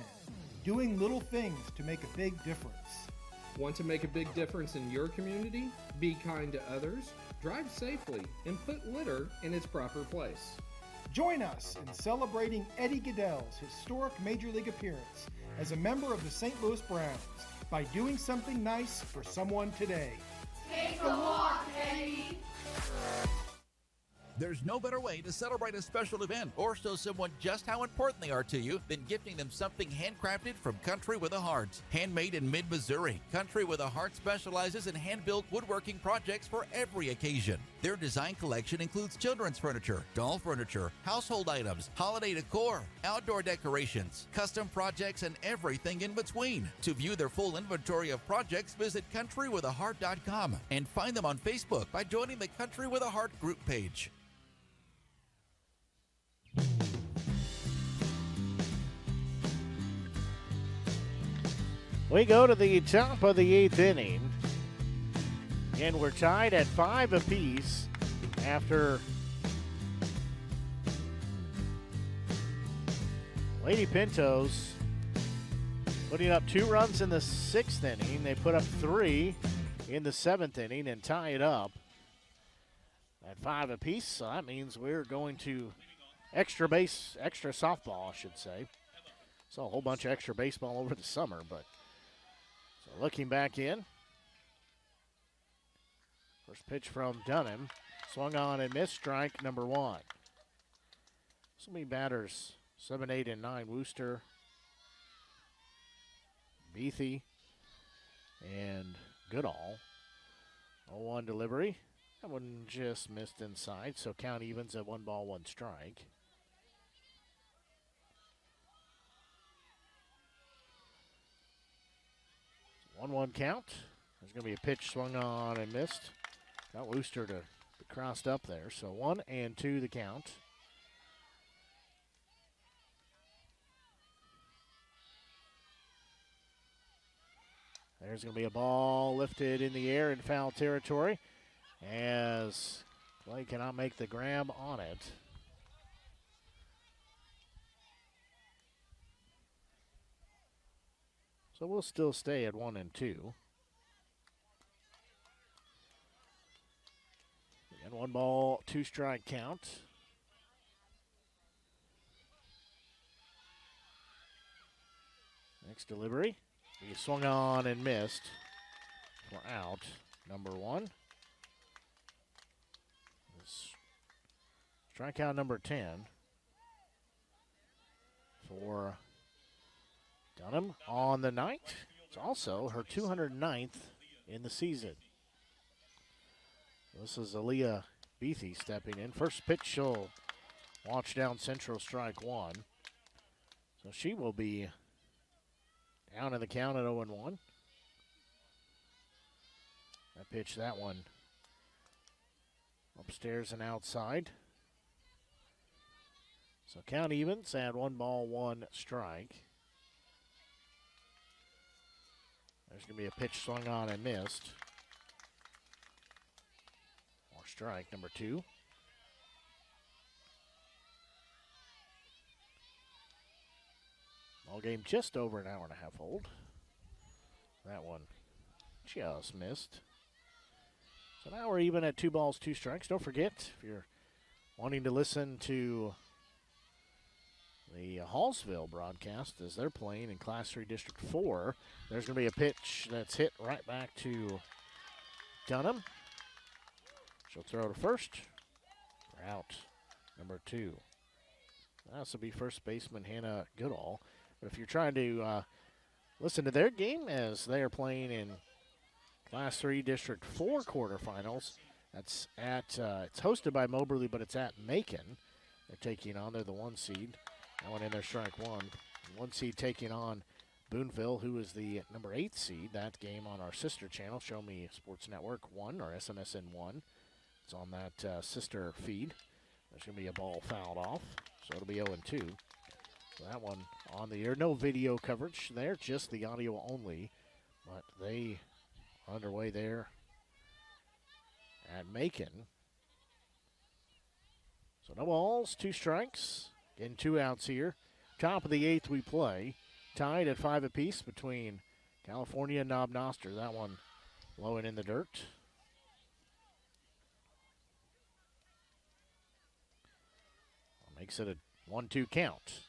doing little things to make a big difference. Want to make a big difference in your community? Be kind to others, drive safely, and put litter in its proper place. Join us in celebrating Eddie Gaedel's historic Major League appearance as a member of the St. Louis Browns by doing something nice for someone today. Take a walk, Eddie. There's no better way to celebrate a special event or show someone just how important they are to you than gifting them something handcrafted from Country with a Heart. Handmade in mid-Missouri, Country with a Heart specializes in hand-built woodworking projects for every occasion. Their design collection includes children's furniture, doll furniture, household items, holiday decor, outdoor decorations, custom projects, and everything in between. To view their full inventory of projects, visit countrywithaheart.com and find them on Facebook by joining the Country with a Heart group page. We go to the top of the 8th inning, and we're tied at 5 apiece after Lady Pintos putting up 2 runs in the 6th inning. They put up 3 in the 7th inning and tie it up at 5 apiece. So that means we're going to extra softball, I should say. Saw a whole bunch of extra baseball over the summer, but so looking back in. First pitch from Dunham. Swung on and missed, strike number 1. This will be batters 7, 8, and 9. Wooster, Beathy, and Goodall. 0-1 delivery. That one just missed inside, so count evens at 1 ball, 1 strike. 1-1 count. There's going to be a pitch swung on and missed. Got Wooster to be crossed up there. So 1-2 the count. There's going to be a ball lifted in the air in foul territory as Clay cannot make the grab on it. So we'll still stay at 1-2. Again, 1 ball, 2 strike count. Next delivery. He swung on and missed for out number 1. Strikeout number 10 for Dunham on the night. It's also her 209th in the season. This is Aaliyah Beathy stepping in. First pitch, she'll watch down central, strike 1. So she will be down in the count at 0-1. That pitch, that one upstairs and outside. So count evens at 1 ball, 1 strike. There's going to be a pitch swung on and missed. Or strike number 2. Ball game just over an hour and a half old. That one just missed. So now we're even at 2 balls, 2 strikes. Don't forget, if you're wanting to listen to the Hallsville broadcast as they're playing in Class 3 District 4, there's going to be a pitch that's hit right back to Dunham. She'll throw to first. For out number 2. This will be first baseman Hannah Goodall. But if you're trying to listen to their game as they are playing in Class 3 District 4 quarterfinals, that's at, it's hosted by Moberly, but it's at Macon. They're taking on, they're the 1 seed. That one in there, strike 1. 1 seed taking on Boonville, who is the number 8 seed. That game on our sister channel, Show Me Sports Network 1, or SMSN 1. It's on that sister feed. There's going to be a ball fouled off, so it'll be 0-2. So that one on the air. No video coverage there, just the audio only. But they are underway there at Macon. So no balls, 2 strikes. Getting 2 outs here. Top of the 8th we play. Tied at 5 apiece between California and Noster. That one low and in the dirt. Makes it a 1-2 count.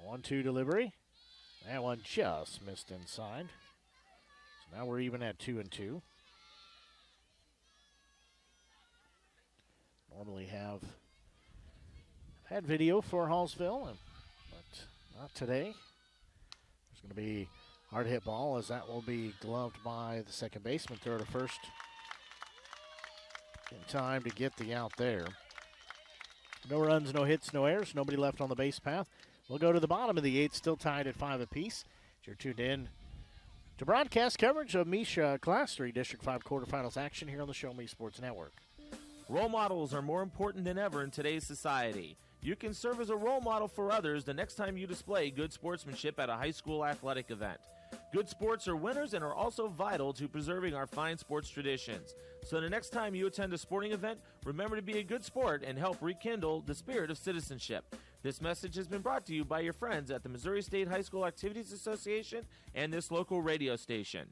1-2 delivery. That one just missed inside. So now we're even at 2-2. Normally have had video for Hallsville, but not today. There's going to be hard hit ball as that will be gloved by the second baseman. Throw to first in time to get the out there. No runs, no hits, no errors. Nobody left on the base path. We'll go to the bottom of the 8th, still tied at 5 apiece. You're tuned in to broadcast coverage of MSHSAA Class 3 District 5 quarterfinals action here on the Show Me Sports Network. Role models are more important than ever in today's society. You can serve as a role model for others the next time you display good sportsmanship at a high school athletic event. Good sports are winners and are also vital to preserving our fine sports traditions. So the next time you attend a sporting event, remember to be a good sport and help rekindle the spirit of citizenship. This message has been brought to you by your friends at the Missouri State High School Activities Association and this local radio station.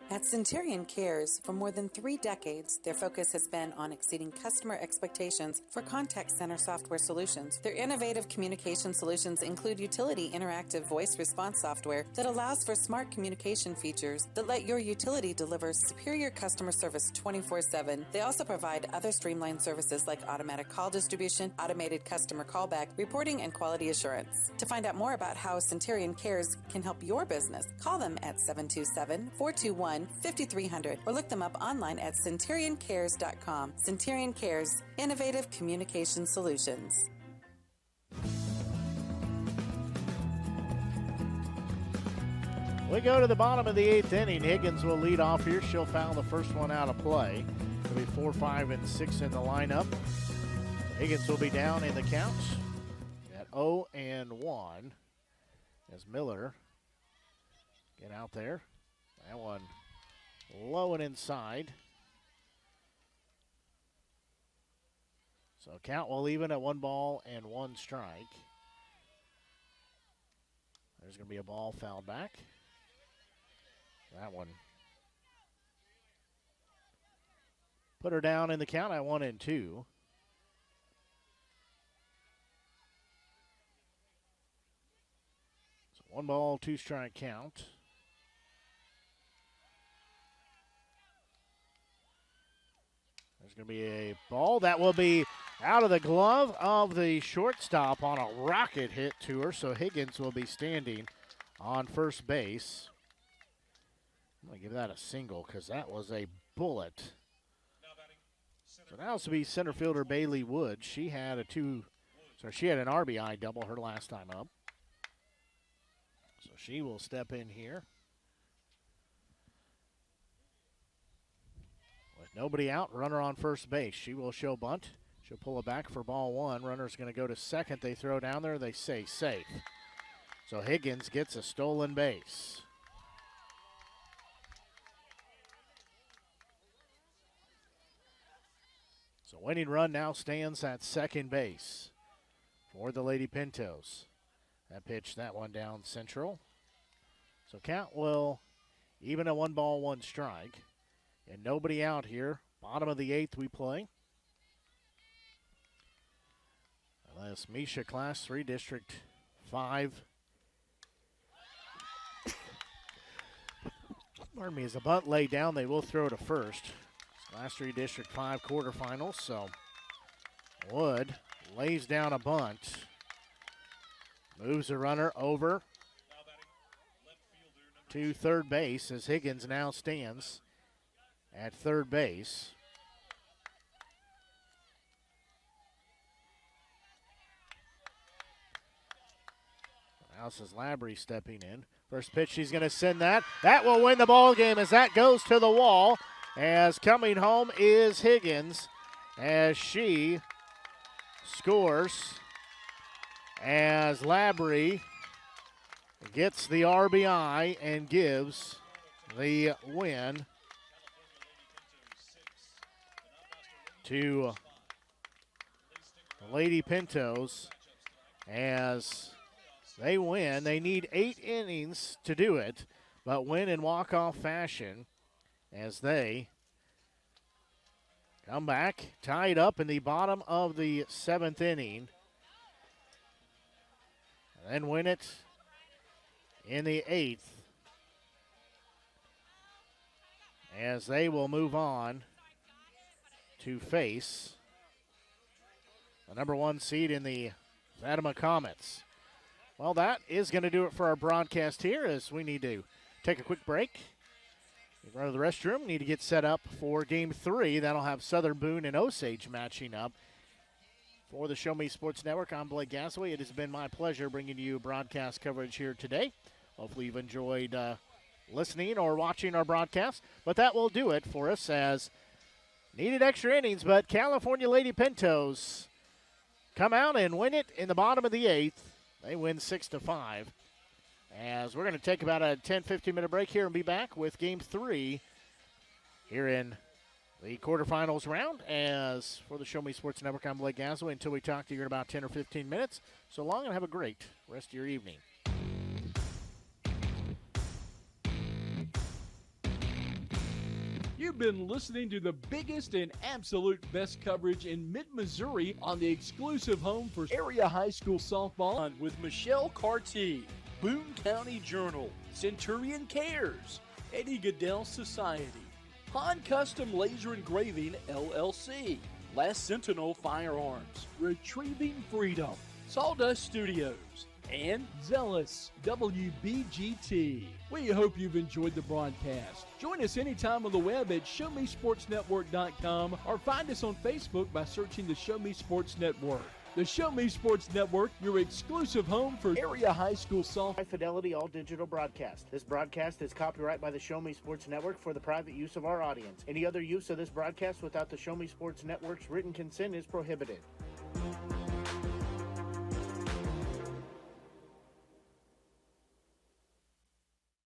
At Centurion Cares, for more than 3 decades, their focus has been on exceeding customer expectations for contact center software solutions. Their innovative communication solutions include utility interactive voice response software that allows for smart communication features that let your utility deliver superior customer service 24/7. They also provide other streamlined services like automatic call distribution, automated customer callback, reporting, and quality assurance. To find out more about how Centurion Cares can help your business, call them at 727-421-5300 or look them up online at centurioncares.com. Centurion Cares, innovative communication solutions. We go to the bottom of the 8th inning. Higgins will lead off here. She'll foul the first one out of play. It'll be 4, 5, and 6 in the lineup. Higgins will be down in the count at 0-1 as Miller get out there. That one low and inside. So count will even at 1 ball and 1 strike. There's going to be a ball fouled back. That one put her down in the count at 1-2. So 1 ball, 2 strike count. There's going to be a ball that will be out of the glove of the shortstop on a rocket hit to her. So Higgins will be standing on first base. I'm going to give that a single because that was a bullet. So now it's to be center fielder Bailey Wood. She had an RBI double her last time up. So she will step in here. With nobody out, runner on first base. She will show bunt. She'll pull it back for ball 1. Runner's going to go to second. They throw down there. They say safe. So Higgins gets a stolen base. So winning run now stands at second base for the Lady Pintos. That pitch, that one down central. So count will Even a 1-ball, 1 strike. And nobody out here. Bottom of the 8th we play. Unless Misha Class 3, District 5. Pardon me, as a bunt laid down, they will throw to first. Class 3, District 5 quarterfinals, so Wood lays down a bunt. Moves a runner over to third base as Higgins now stands at third base. Now this is Labrie stepping in. First pitch, he's going to send that. That will win the ball game as that goes to the wall. As coming home is Higgins as she scores. As Labrie gets the RBI and gives the win to Lady Pintos as they win. They need 8 innings to do it, but win in walk-off fashion as they come back, tied up in the bottom of the 7th inning, and then win it in the 8th as they will move on to face the number 1 seed in the Fatima Comets. Well, that is going to do it for our broadcast here as we need to take a quick break. Run to the restroom. Need to get set up for Game 3. That'll have Southern Boone and Osage matching up. For the Show Me Sports Network, I'm Blake Gasaway. It has been my pleasure bringing you broadcast coverage here today. Hopefully you've enjoyed listening or watching our broadcast. But that will do it for us as needed extra innings, but California Lady Pintos come out and win it in the bottom of the 8th. They win 6-5. As we're going to take about a 10-15 minute break here and be back with Game 3 here in the quarterfinals round. As for the Show Me Sports Network, I'm Blake Gasaway. Until we talk to you in about 10 or 15 minutes. So long and have a great rest of your evening. You've been listening to the biggest and absolute best coverage in mid-Missouri on the exclusive home for area high school softball with Michelle Carty, Boone County Journal, Centurion Cares, Eddie Goodell Society, Han Custom Laser Engraving LLC, Last Sentinel Firearms, Retrieving Freedom, Sawdust Studios, and Zealous WBGT. We hope you've enjoyed the broadcast. Join us anytime on the web at ShowMeSportsNetwork.com or find us on Facebook by searching the Show Me Sports Network. The Show Me Sports Network, your exclusive home for area high school softball. High fidelity, all digital broadcast. This broadcast is copyright by the Show Me Sports Network for the private use of our audience. Any other use of this broadcast without the Show Me Sports Network's written consent is prohibited.